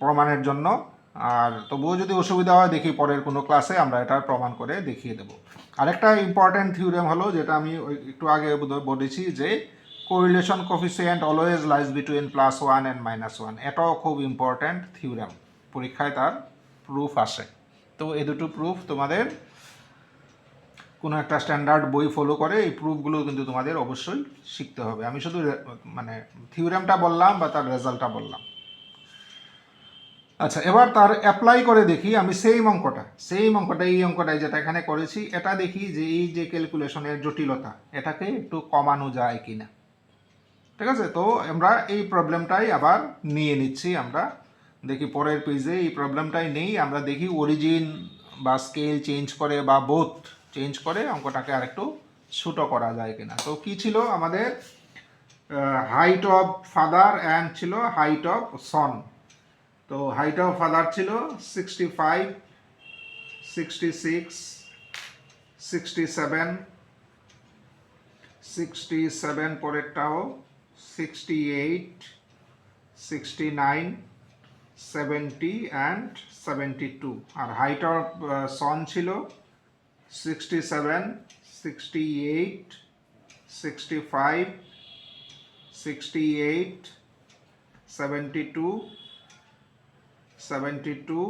প্রমাণের জন্য। আর তবুও যদি অসুবিধা হয়, দেখি পরের কোনো ক্লাসে আমরা এটা প্রমাণ করে দেখিয়ে দেবো। আরেকটা ইম্পর্টেন্ট থিওরেম হলো, যেটা আমি একটু আগে বলেছি, যে correlation coefficient always lies between +1 and -1। এটাও খুব ইম্পর্টেন্ট থিওরেম, পরীক্ষায় তার প্রুফ আসে। তো এই দুটো প্রুফ তোমাদের কোনো একটা স্ট্যান্ডার্ড বই ফলো করে এই প্রুফগুলো কিন্তু তোমাদের অবশ্যই শিখতে হবে। আমি শুধু মানে থিওরেমটা বললাম বা তার রেজাল্টটা বললাম। আচ্ছা, এবার তার অ্যাপ্লাই করে দেখি আমি সেই অঙ্কটা এই অঙ্কটাই যেটা এখানে করেছি, এটা দেখি যে এই যে ক্যালকুলেশনের জটিলতা, এটাকে একটু কমানো যায় কিনা। ঠিক আছে, তো আমরা এই প্রবলেমটাই আবার নিয়ে নিচ্ছি। আমরা দেখি পরের পেজে এই প্রবলেমটাই নেই, আমরা দেখি অরিজিন বা স্কেল চেঞ্জ করে বা বোথ চেঞ্জ করে অঙ্কটাকে আরেকটু ছোটো করা যায় কিনা। তো কি ছিল আমাদের, হাইট অফ ফাদার অ্যান্ড ছিল হাইট অফ সন। তো হাইট অফ ফাদার ছিল 65, 66, 67, 67, পরেরটাও 68, 69, 70 অ্যান্ড 72। আর হাইট অফ সন ছিল 67, 68, 65, 68, 72, 72,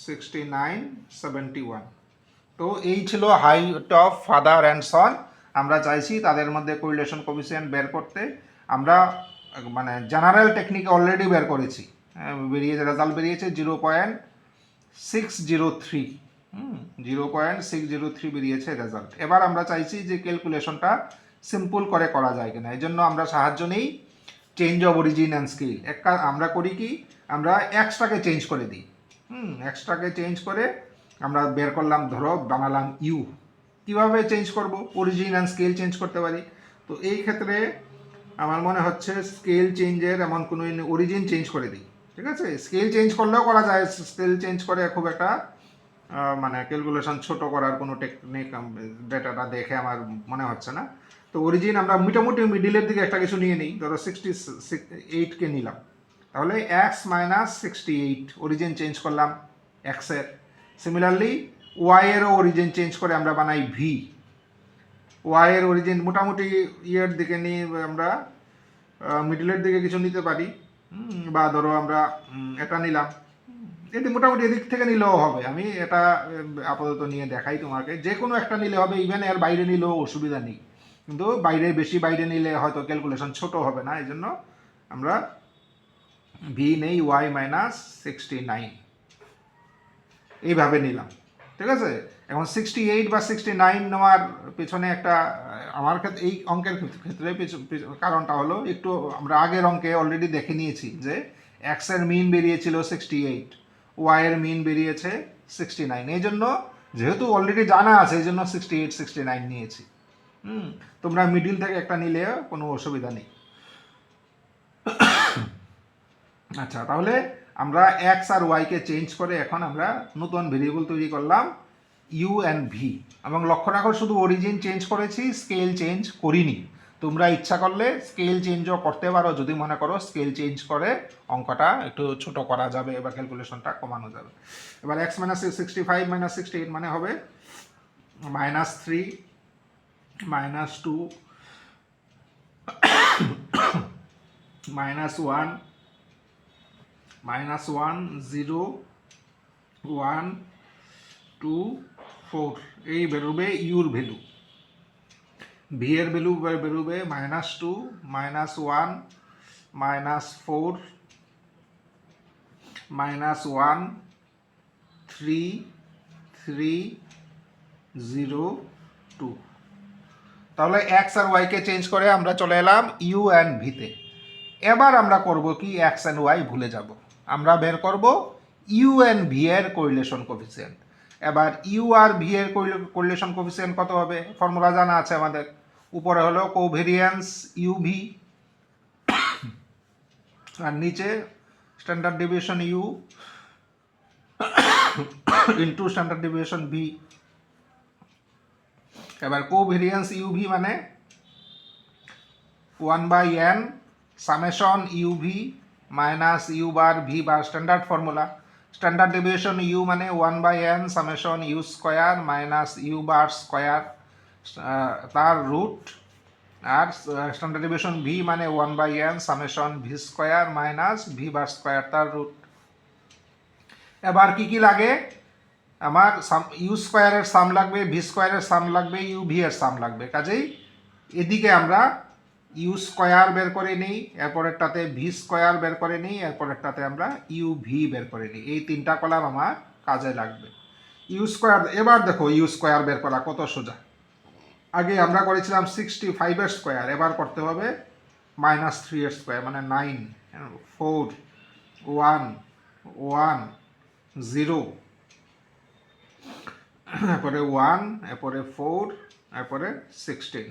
69, 71। তো এই ছিল হাইট অফ ফাদার অ্যান্ড সন। আমরা চাইছি তাদের মধ্যে কোরিলেশন কোফিসিয়েন্ট বের করতে। আমরা মানে জেনারেল টেকনিক অলরেডি বের করেছি, রেজাল্ট বেরিয়েছে 0.603। 0.603 বেরিয়েছে রেজাল্ট। এবার আমরা চাইছি যে ক্যালকুলেশনটা সিম্পল করে করা যায় কিনা, এই জন্য আমরা সাহায্য নিই change of origin and scale. আমরা করি কি, আমরা এক্সটাকে চেঞ্জ করে দিই। এক্সটাকে চেঞ্জ করে আমরা বের করলাম, ধরো বানালাম ইউ। কিভাবে চেঞ্জ করব, অরিজিন অ্যান্ড স্কেল চেঞ্জ করতে পারি। তো এই ক্ষেত্রে আমার মনে হচ্ছে স্কেল চেঞ্জের এমন কোনো, অরিজিন চেঞ্জ করে দিই। ঠিক আছে, স্কেল চেঞ্জ করলেও করা যায়, স্কেল চেঞ্জ করে খুব একটা মানে ক্যালকুলেশন ছোট করার কোনো টেকনিক ডেটাটা দেখে আমার মনে হচ্ছে না। তো অরিজিন আমরা মোটামুটি মিডিলের দিকে একটা কিছু নিয়ে নিই, ধরো 68কে নিলাম, তাহলে এক্স মাইনাস 68 অরিজিন চেঞ্জ করলাম এক্সের। সিমিলারলি ওয়াইয়েরও অরিজিন চেঞ্জ করে আমরা বানাই ভি। ওয়াইয়ের অরিজিন মোটামুটি ইয়ের দিকে নিয়ে আমরা মিডিলের দিকে কিছু নিতে পারি, বা ধরো আমরা এটা নিলাম, এটি মোটামুটি এদিক থেকে নিলেও হবে। আমি এটা আপাতত নিয়ে দেখাই তোমাকে, যে কোনো একটা নিলে হবে, ইভেন এর বাইরে নিলেও অসুবিধা নেই। কিন্তু বেশি বাইরে নিলে হয়তো ক্যালকুলেশন ছোট হবে না, এই জন্য আমরা ভি নেই ওয়াই মাইনাস 69 এইভাবে নিলাম। ঠিক আছে, এখন 68 বা 69 নেওয়ার পেছনে একটা, আমার ক্ষেত্রে এই অঙ্কের ক্ষেত্রে কারণটা হলো, একটু আমরা আগের অঙ্কে অলরেডি দেখে নিয়েছি যে এক্স এর মিন বেরিয়েছিল 68, ওয়াই এর মিন বেরিয়েছে 69। এই জন্য যেহেতু অলরেডি জানা আছে, এই জন্য 68, 69 নিয়েছি। তোমরা মিডিল থেকে একটা নিলে কোনো অসুবিধা নেই। আচ্ছা, তাহলে আমরা এক্স আর ওয়াইকে চেঞ্জ করে এখন আমরা নতুন ভেরিয়েবল তৈরি করলাম ইউ অ্যান্ড ভি, এবং লক্ষ্য রাখো শুধু অরিজিন চেঞ্জ করেছি, স্কেল চেঞ্জ করিনি। তোমরা ইচ্ছা করলে স্কেল চেঞ্জও করতে পারো, যদি মনে করো স্কেল চেঞ্জ করে অঙ্কটা একটু ছোট করা যাবে বা ক্যালকুলেশনটা কমানো যাবে। এবার এক্স মাইনাস 65 মাইনাস 68 মানে হবে -3, -2, -1, -1, 0, 1, 2, 4। এই বেরোবে ইউর ভ্যালু। ভি এর ভ্যালু বেরোবে -2, -1, -4, -1, 3, 3, 0, 2। তাহলে এক্স আর ওয়াইকে চেঞ্জ করে আমরা চলে এলাম ইউ অ্যান্ড ভিতে। এবার আমরা করব কি, এক্স অ্যান্ড ওয়াই ভুলে যাব, আমরা বের করব ইউ অ্যান্ড ভি এর কোরিলেশন কোফিসিয়েন্ট। এবার ইউ আর ভি এর কোরিলেশন কোফিসিয়েন্ট কত হবে, ফর্মুলা জানা আছে আমাদের। উপরে হলো কোভেরিয়েন্স ইউ ভি, আর নিচে standard deviation U into standard deviation V. এবার কোভেরিয়েন্স ইউ ভি মানে 1/n summation U V minus U bar V bar, standard formula. Standard deviation U মানে 1/n summation U square minus U bar square তার root, আর standard deviation V মানে 1/n summation V square minus V bar square তার root. এবার কি কি লাগে, আমার ইউ স্কোয়ারের সাম লাগবে, ভি স্কোয়ারের সাম লাগবে, ইউ ভি এর সাম লাগবে। কাজেই এদিকে আমরা ইউ স্কোয়ার বের করে নিই, এরপরেরটাতে ভি স্কোয়ার বের করে নিই, এরপরেরটাতে আমরা ইউ ভি বের করে নিই। এই তিনটা কলাম আমার কাজে লাগবে। ইউ স্কোয়ার, এবার দেখো ইউ স্কোয়ার বের করা কত সোজা। আগে আমরা করেছিলাম 65 স্কোয়ার, এবার করতে হবে -3 স্কোয়ার মানে 9, 4 1 1 0, এরপরে 1, এরপরে 4, এরপরে 16।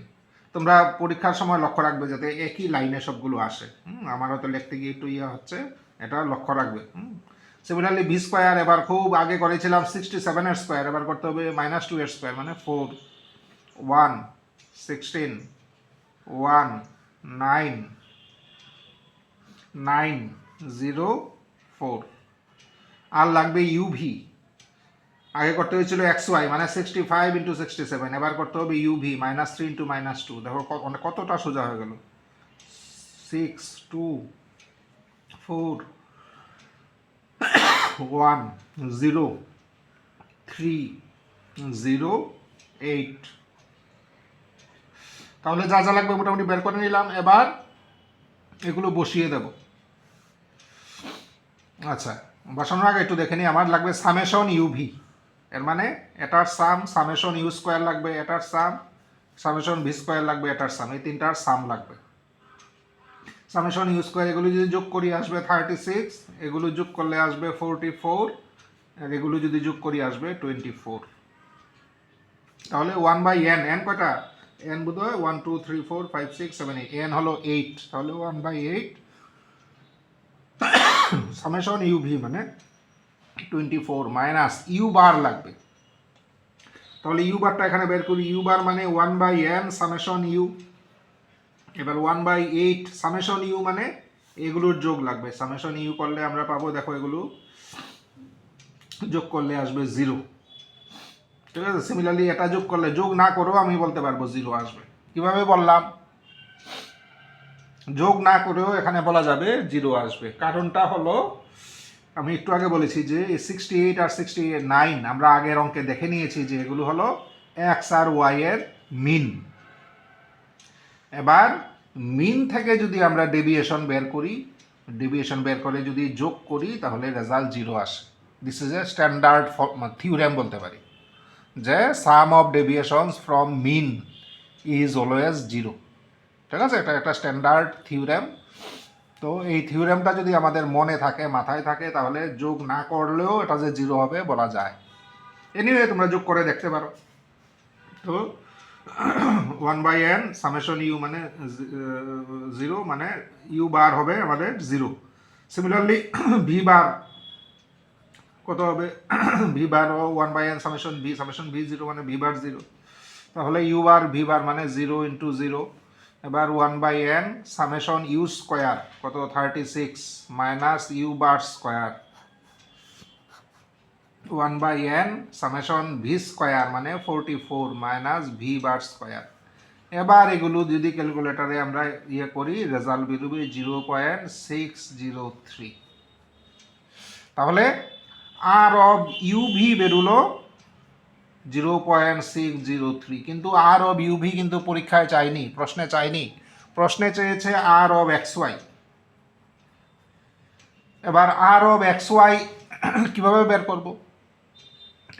তোমরা পরীক্ষার সময় লক্ষ্য রাখবে যাতে একই লাইনে সবগুলো আসে। আমার হয়তো লিখতে গিয়ে একটু হচ্ছে, এটা লক্ষ্য রাখবে। সিমিলারলি ভি স্কোয়ার এবার খুব আগে করেছিলাম 67 স্কোয়ার, এবার করতে হবে -2 স্কোয়ার মানে 4 1 16 1 9 9 0 4। আর লাগবে ইউভি, আগে করতে হয়েছিল XY মানে 65 × 67, এবার করতে হবে ইউভি -3 × -2। দেখো কতটা সোজা হয়ে গেল, 6 2 4 1 0 3 0 8। তাহলে যা যা লাগবে মোটামুটি বের করে নিলাম, এবার এগুলো বসিয়ে দেব। আচ্ছা, বসানোর আগে একটু দেখে নিই, আমার লাগবে সামেশন ইউভি, এর মানে এটার সাম সামেশন ইউ স্কোয়ার লাগবে, এটার সাম সামেশন ভি স্কোয়ার লাগবে, এটার সাম, এই তিনটার সাম লাগবে। সামেশন ইউ স্কোয়ার এগুলো যদি যোগ করি আসবে 36, এগুলো যোগ করলে আসবে 44, আর এগুলো যদি যোগ করি আসবে 24। তাহলে 1/n, n কয়টা, n বোধ হয় 1 2 3 4 5 6 7 8, n হলো 8, তাহলে 1/8 সামেশন ইউ ভি মানে 24 মাইনাস ইউ বার লাগবে। তাহলে ইউ বারটা এখানে বের করি, ইউ বার মানে 1/n সামেশন ইউ, এবার 1/8 সামেশন ইউ মানে এগুলোর যোগ লাগবে। সামেশন ইউ করলে আমরা পাবো, দেখো এগুলো যোগ করলে আসবে 0, ঠিক আছে। সিমিলারলি এটা যোগ করলে, যোগ না করেও আমি বলতে পারবো 0 আসবে। কিভাবে বললাম, যোগ না করেও এখানে বলা যাবে 0 আসবে। কারণটা হলো আমি একটু আগে বলেছি যে 68 আর 69 আমরা আগের অঙ্কে দেখে নিয়েছি যে এগুলো হলো এক্স আর ওয়াই এর মিন। এবার মিন থেকে যদি আমরা ডেভিয়েশন বের করি, ডেভিয়েশন বের করে যদি যোগ করি তাহলে রেজাল্ট 0 আসে। This is a standard theorem বলতে পারি যে sum of deviations from mean is always 0, ঠিক আছে। এটা একটা স্ট্যান্ডার্ড থিওরেম। তো এই থিওরেমটা যদি আমাদের মনে থাকে, মাথায় থাকে, তাহলে যোগ না করলেও এটা যে 0 হবে বলা যায়। এনিওয়ে তোমরা যোগ করে দেখতে পারো। তো 1/n সামেশন ইউ মানে 0 মানে ইউ বার হবে আমাদের 0। সিমিলারলি ভি বার কত হবে, ভি বার 1/n সামেশন ভি 0 মানে ভি বার 0, তাহলে ইউ বার ভি বার মানে 0 × 0। এবার 1/n সামেশন ইউ স্কোয়ার কত 36 minus U bar square 1/n summation V square মানে 44 মাইনাস ভি বার স্কোয়ার। এবার এগুলো যদি ক্যালকুলেটারে আমরা করি রেজাল্ট বেরোবে 0.603। তাহলে আর অফ ইউভি বেরোলো 0.603, কিন্তু আর অফ ইউভি কিন্তু পরীক্ষায় চাইনি, প্রশ্নে চাইনি, প্রশ্নে চেয়েছে আর অফ এক্স ওয়াই। এবার আর অফ এক্স ওয়াই কীভাবে বের করব,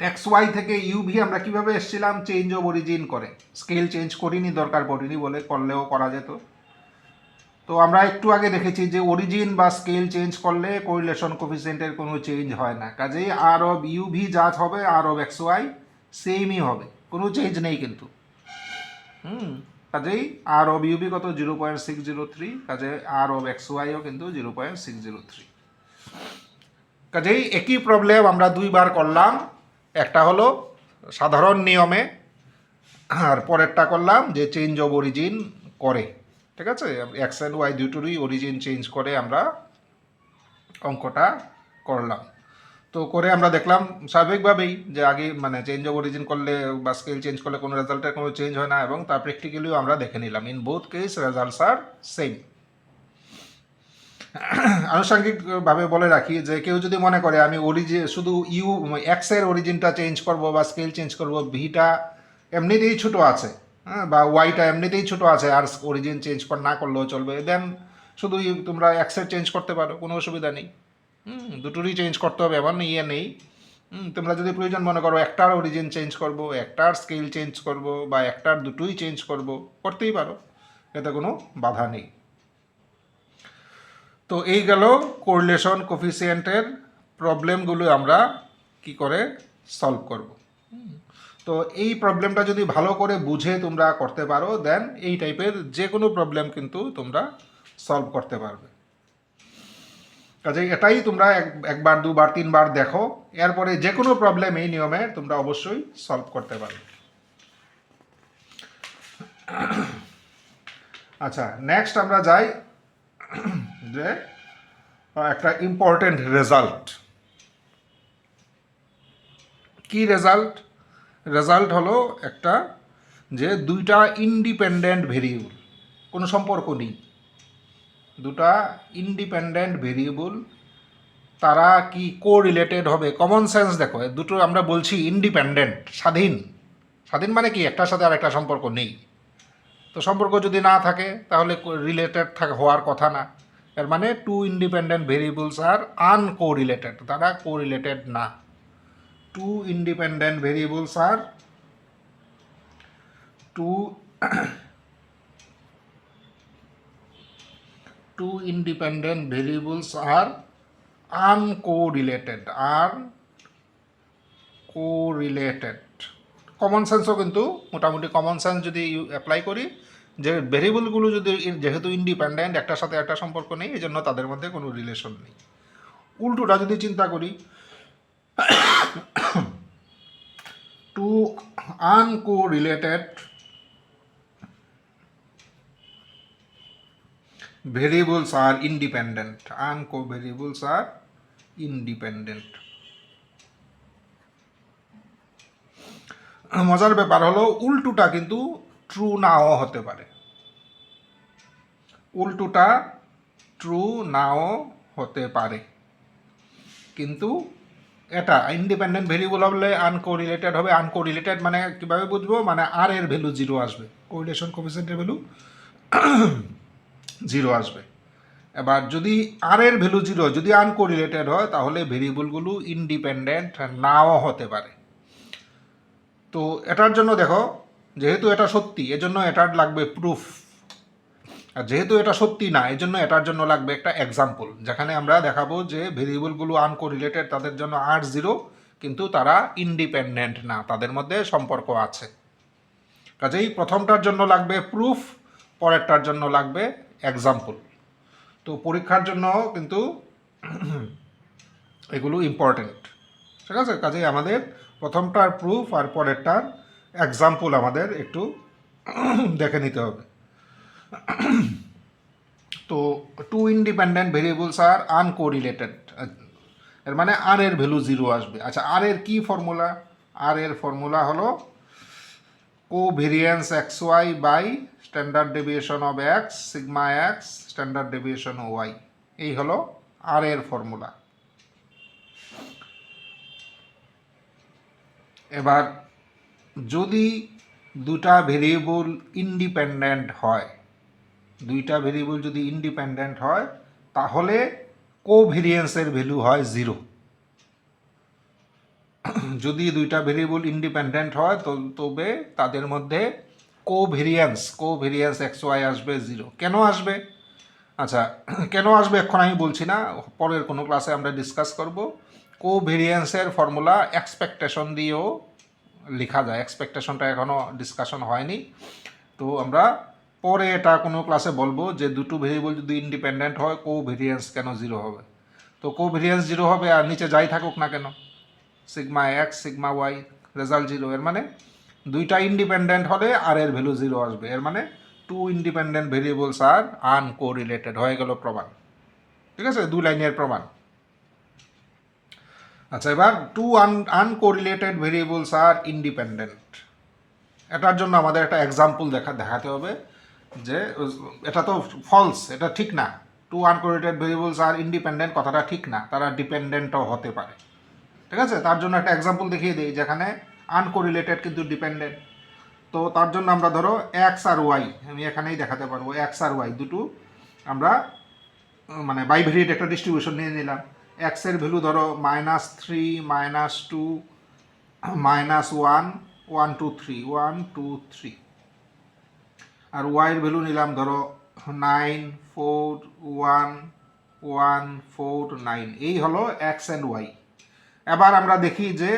এক্স ওয়াই থেকে ইউভি আমরা কিভাবে এসেছিলাম, চেঞ্জ অফ অরিজিন করে, স্কেল চেঞ্জ করিনি, দরকার পড়িনি বলে, করলেও করা যেত। তো আমরা একটু আগে দেখেছি যে অরিজিন বা স্কেল চেঞ্জ করলে কোরিলেশন কোফিসিয়েন্টের কোনো চেঞ্জ হয় না। কাজেই আর অফ ইউভি যা হবে আর অফ এক্স ওয়াই সেমই হবে, কোনো চেঞ্জ নেই কিন্তু। কাজেই আর অফ ইউভি কত 0.603, কাজে আর অফ এক্স ওয়াইও কিন্তু 0.603। কাজেই একই প্রবলেম আমরা দুইবার করলাম, একটা হলো সাধারণ নিয়মে, আর পরেরটা করলাম যে চেঞ্জ অফ অরিজিন করে, ঠিক আছে। এক্স অ্যান্ড ওয়াই দুটোরই অরিজিন চেঞ্জ করে আমরা অঙ্কটা করলাম। তো করে আমরা দেখলাম স্বাভাবিকভাবেই যে আগে মানে চেঞ্জ অফ অরিজিন করলে বা স্কেল চেঞ্জ করলে কোনো রেজাল্টের কোনো চেঞ্জ হয় না, এবং তার প্র্যাকটিক্যালিও আমরা দেখে নিলাম ইন বোথ কেস রেজাল্টস আর সেম। আনুষঙ্গিকভাবে বলে রাখি যে কেউ যদি মনে করে আমি শুধু এক্স এর অরিজিনটা চেঞ্জ করব বা স্কেল চেঞ্জ করব, ভিটা এমনিতেই ছোটো আছে, হ্যাঁ, বা ওয়াইটা এমনিতেই ছোটো আছে, আর অরিজিন চেঞ্জ না করলেও চলবে, দেন শুধু তোমরা এক্সের চেঞ্জ করতে পারো, কোনো অসুবিধা নেই। দুটোরই চেঞ্জ করতে হবে এমন ইয়ে নেই। তোমরা যদি প্রয়োজন মনে করো একটার অরিজিন চেঞ্জ করব, একটার স্কেল চেঞ্জ করব, বা একটার দুটোই চেঞ্জ করব, করতেই পারো, এতে কোনো বাধা নেই। তো এই গেল কোরিলেশন কোফিসিয়েন্টের প্রবলেমগুলো আমরা কি করে সলভ করব। তো এই প্রবলেমটা যদি ভালো করে বুঝে তোমরা করতে পারো, দেন এই টাইপের যে কোনো প্রবলেম কিন্তু তোমরা সলভ করতে পারবে। কাজে এটাই তোমরা একবার দুবার তিনবার দেখো, এরপরে যে কোনো প্রবলেম এই নিয়মে তোমরা অবশ্যই সলভ করতে পারবে। আচ্ছা, নেক্সট আমরা যাই যে একটা ইম্পর্টেন্ট রেজাল্ট। কি রেজাল্ট? রেজাল্ট হলো একটা যে দুইটা ইন্ডিপেন্ডেন্ট ভেরিয়েবল, কোনো সম্পর্ক নেই, দুটা ইন্ডিপেন্ডেন্ট ভেরিয়েবল, তারা কি কোরিলেটেড হবে। কমন সেন্স দেখো, দুটো আমরা বলছি ইন্ডিপেন্ডেন্ট, স্বাধীন। স্বাধীন মানে কি একটার সাথে আর একটা সম্পর্ক নেই। তো সম্পর্ক যদি না থাকে তাহলে রিলেটেড হওয়ার কথা না। এর মানে টু ইন্ডিপেন্ডেন্ট ভেরিয়েবলস আর আনকোরিলেটেড, তারা কোরিলেটেড না। টু ইন্ডিপেন্ডেন্ট ভেরিয়েবলস আর two independent variables are uncorrelated, common সেন্সও কিন্তু মোটামুটি কমন সেন্স যদি অ্যাপ্লাই করি যে ভেরিয়েবলগুলো যদি যেহেতু ইন্ডিপেন্ডেন্ট, একটার সাথে একটা সম্পর্ক নেই, এই জন্য তাদের মধ্যে কোনো রিলেশন নেই। উল্টোটা যদি চিন্তা করি, two আনকোরিলেটেড variables are independent, variables are independent। মজার ব্যাপার হলো উল্টোটা কিন্তু ট্রু নাও হতে পারে, উল্টোটা ট্রু নাও হতে পারে, কিন্তু এটা ইন্ডিপেন্ডেন্ট ভেরিয়েবল হলে আনকোরিলেটেড হবে। আনকোরিলেটেড মানে কীভাবে বুঝবো, মানে আর এর ভ্যালু জিরো আসবে, কোরিলেশন কোফিসিয়েন্টের ভ্যালু জিরো আসবে। এবার যদি আর এর ভ্যালু জিরো, যদি আনকোরিলেটেড হয়, তাহলে ভেরিয়েবলগুলো ইন্ডিপেন্ডেন্ট নাও হতে পারে। তো এটার জন্য দেখো, যেহেতু এটা সত্যি এজন্য এটার লাগবে প্রুফ, আর যেহেতু এটা সত্যি না এজন্য এটার জন্য লাগবে একটা এক্সাম্পল, যেখানে আমরা দেখাবো যে ভেরিয়েবলগুলো আনকোরিলেটেড, তাদের জন্য আর জিরো, কিন্তু তারা ইন্ডিপেন্ডেন্ট না, তাদের মধ্যে সম্পর্ক আছে। কাজেই প্রথমটার জন্য লাগবে প্রুফ, পরেরটার জন্য লাগবে এক্সাম্পল। তো পরীক্ষার জন্য কিন্তু এগুলো ইম্পর্টেন্ট, ঠিক আছে। কাজেই আমাদের প্রথমটার প্রুফ আর পরেরটার এক্সাম্পল আমাদের একটু দেখে নিতে হবে। তো টু ইন্ডিপেন্ডেন্ট ভেরিয়েবলস আর আনকোরিলেটেড, এর মানে আর এর ভ্যালু জিরো আসবে। আচ্ছা, আর এর কি ফর্মুলা? আর এর ফর্মুলা হলো covariance X Y by standard deviation of X sigma X standard deviation Y, এই হলো আর এর ফর্মুলা। এবার যদি দুটা ভেরিয়েবল ইন্ডিপেন্ডেন্ট হয়, দুইটা ভেরিয়েবল যদি ইন্ডিপেন্ডেন্ট হয়, তাহলে কোভেরিয়েন্সের ভ্যালু হয় জিরো। যদি দুইটা ভেরিয়েবল ইন্ডিপেন্ডেন্ট হয় তবে তাদের মধ্যে কোভেরিয়েন্স এক্স ওয়াই আসবে জিরো। কেন আসবে? আচ্ছা, কেন আসবে এখন আমি বলছি না, পরের কোনো ক্লাসে আমরা ডিসকাস করব। কোভেরিয়েন্সের ফর্মুলা এক্সপেকটেশন দিয়েও লেখা যায়, এক্সপেকটেশনটা এখনও ডিসকাশন হয়নি, তো আমরা পরে এটা কোনো ক্লাসে বলবো যে দুটো ভেরিয়েবল যদি ইন্ডিপেন্ডেন্ট হয় কোভেরিয়েন্স কেন জিরো হবে। তো কোভেরিয়েন্স জিরো হবে আর নিচে যাই থাকুক না কেন, sigma X sigma Y, result zero. এর মানে দুইটা ইন্ডিপেন্ডেন্ট হলে আর এর ভ্যালু জিরো আসবে, এর মানে টু ইন্ডিপেন্ডেন্ট ভেরিয়েবলস আর আনকোরিলেটেড, হয়ে গেল প্রমাণ। ঠিক আছে, দুই লাইনের প্রমাণ। আচ্ছা, এবার টু আনকোরিলেটেড ভেরিয়েবলস আর ইন্ডিপেন্ডেন্ট। এটার জন্য আমাদের একটা এক্সাম্পল দেখাতে হবে যে এটা তো ফলস, এটা ঠিক না। টু আনকোরিলেটেড ভেরিয়েবলস আর ইন্ডিপেন্ডেন্ট কথাটা ঠিক না, তারা ডিপেন্ডেন্টও হতে পারে। ঠিক আছে, তার জন্য একটা এক্সাম্পল দেখিয়ে দিই যেখানে আনকোরিলেটেড কিন্তু ডিপেন্ডেন্ট। তো তার জন্য আমরা ধরো এক্স আর ওয়াই, আমি এখানেই দেখাতে পারবো এক্স আর ওয়াই দুটো আমরা মানে বাইভেরিয়েট একটা ডিস্ট্রিবিউশন নিয়ে নিলাম। এক্সের ভ্যালু ধরো -3, -2, -1, 1 2 3, 1 2 3। আর ওয়াইয়ের ভ্যালু নিলাম ধরো 9 4 1 1 4 9। এই হলো এক্স অ্যান্ড ওয়াই। এবার আমরা দেখি যে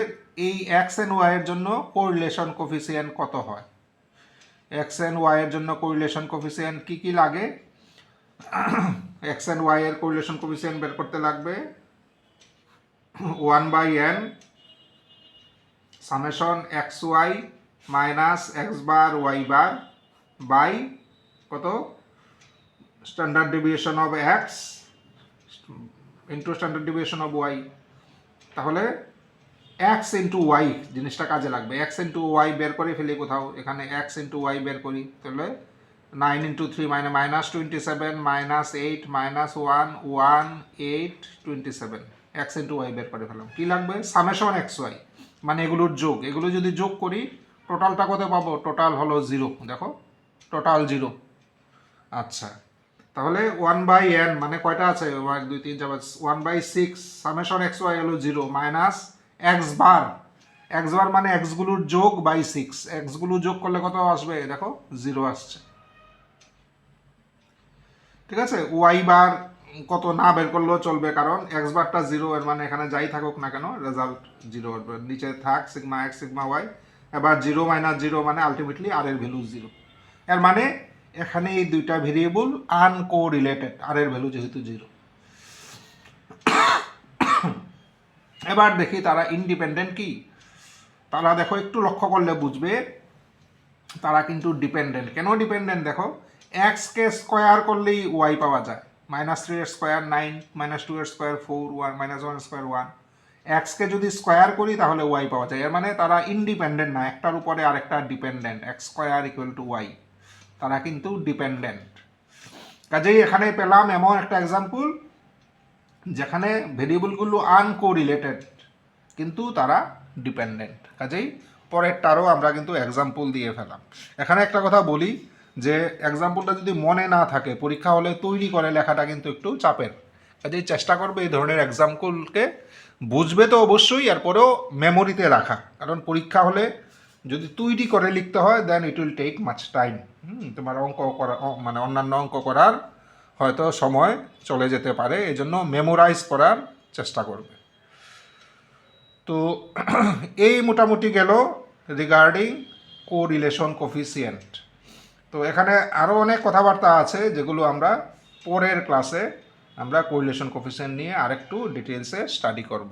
এই এক্স অ্যান্ড ওয়াইয়ের জন্য কোরিলেশন কোফিসিয়েন্ট কত হয়। এক্স অ্যান্ড ওয়াইয়ের জন্য কোরিলেশন কোফিসিয়েন্ট কী কী লাগে? এক্স অ্যান্ড ওয়াই এর কোরিলেশন কোফিসিয়েন্ট বের করতে লাগবে 1/n summation X Y minus X bar Y bar by কত standard deviation of X into standard deviation of Y. তাহলে এক্স ইন্টু ওয়াই জিনিসটা কাজে লাগবে। এক্স ইন্টু ওয়াই বের করে ফেলি কোথাও, এখানে এক্স ইন্টু ওয়াই বের করি, তাহলে 9 ইন্টু 3 মানে -27 -8 -1 1 8 27। এক্স ইন্টু ওয়াই বের করে ফেলাম। কী লাগবে? সামেশন এক্স ওয়াই, মানে এগুলোর যোগ। এগুলো যদি যোগ করি টোটালটা কত পাবো? টোটাল হলো 0। দেখো টোটাল 0। আচ্ছা, তাহলে 1/n মানে কয়টা আছে? 1 2 3 4 1/6 সামেশন এক্স ওয়াই হলো 0 মাইনাস এক্স বার। এক্স বার মানে এক্সগুলোর যোগ বাই 6। এক্সগুলো যোগ করলে কত আসবে? দেখো 0 আসছে। ঠিক আছে, ওয়াই বার কত না বের করলেও চলবে, কারণ এক্স বারটা 0, এর মানে এখানে যাই থাকুক না কেন রেজাল্ট 0। নিচে থাক সিগমা এক্স সিগমা ওয়াই। এবার 0 - 0 মানে আলটিমেটলি আর এর ভ্যালু 0। এর মানে এখানে এই দুইটা ভেরিয়েবল আনকোরিলেটেড, আর এর ভ্যালু যেহেতু 0। এবার দেখি তারা ইন্ডিপেন্ডেন্ট কি। তারা দেখো একটু লক্ষ্য করলে বুঝবে তারা কিন্তু ডিপেন্ডেন্ট। কেন ডিপেন্ডেন্ট? দেখো এক্সকে স্কোয়ার করলেই ওয়াই পাওয়া যায়। -3 এর স্কোয়ার 9, -2 এর স্কোয়ার 4, 1 -1 স্কোয়ার 1। এক্সকে যদি স্কোয়ার করি তাহলে ওয়াই পাওয়া যায়। এর মানে তারা ইন্ডিপেন্ডেন্ট না, একটার উপরে আরেকটা dependent. X square equal to Y, তারা কিন্তু ডিপেন্ডেন্ট। কাজেই এখানে পেলাম এমন একটা এক্সাম্পল যেখানে ভেরিয়েবলগুলো আনকোরিলেটেড কিন্তু তারা ডিপেন্ডেন্ট। কাজেই পরেরটারও আমরা কিন্তু এক্সাম্পল দিয়ে ফেলাম। এখানে একটা কথা বলি যে এক্সাম্পলটা যদি মনে না থাকে পরীক্ষা হলে তৈরি করে লেখাটা কিন্তু একটু চাপের। কাজেই চেষ্টা করবে এই ধরনের এক্সাম্পলকে বুঝবে তো অবশ্যই, এরপরেও মেমোরিতে রাখা, কারণ পরীক্ষা হলে যদি তৈরি করে লিখতে হয় then it will take much time. তোমার অঙ্ক করা মানে অন্যান্য অঙ্ক করার হয়তো সময় চলে যেতে পারে, এই জন্য মেমোরাইজ করার চেষ্টা করবে। তো এই মোটামুটি গেল রিগার্ডিং কোরিলেশন কোফিসিয়েন্ট। তো এখানে আরও অনেক কথাবার্তা আছে যেগুলো আমরা পরের ক্লাসে আমরা কোরিলেশন কোফিসিয়েন্ট নিয়ে আরেকটু ডিটেলসে স্টাডি করব।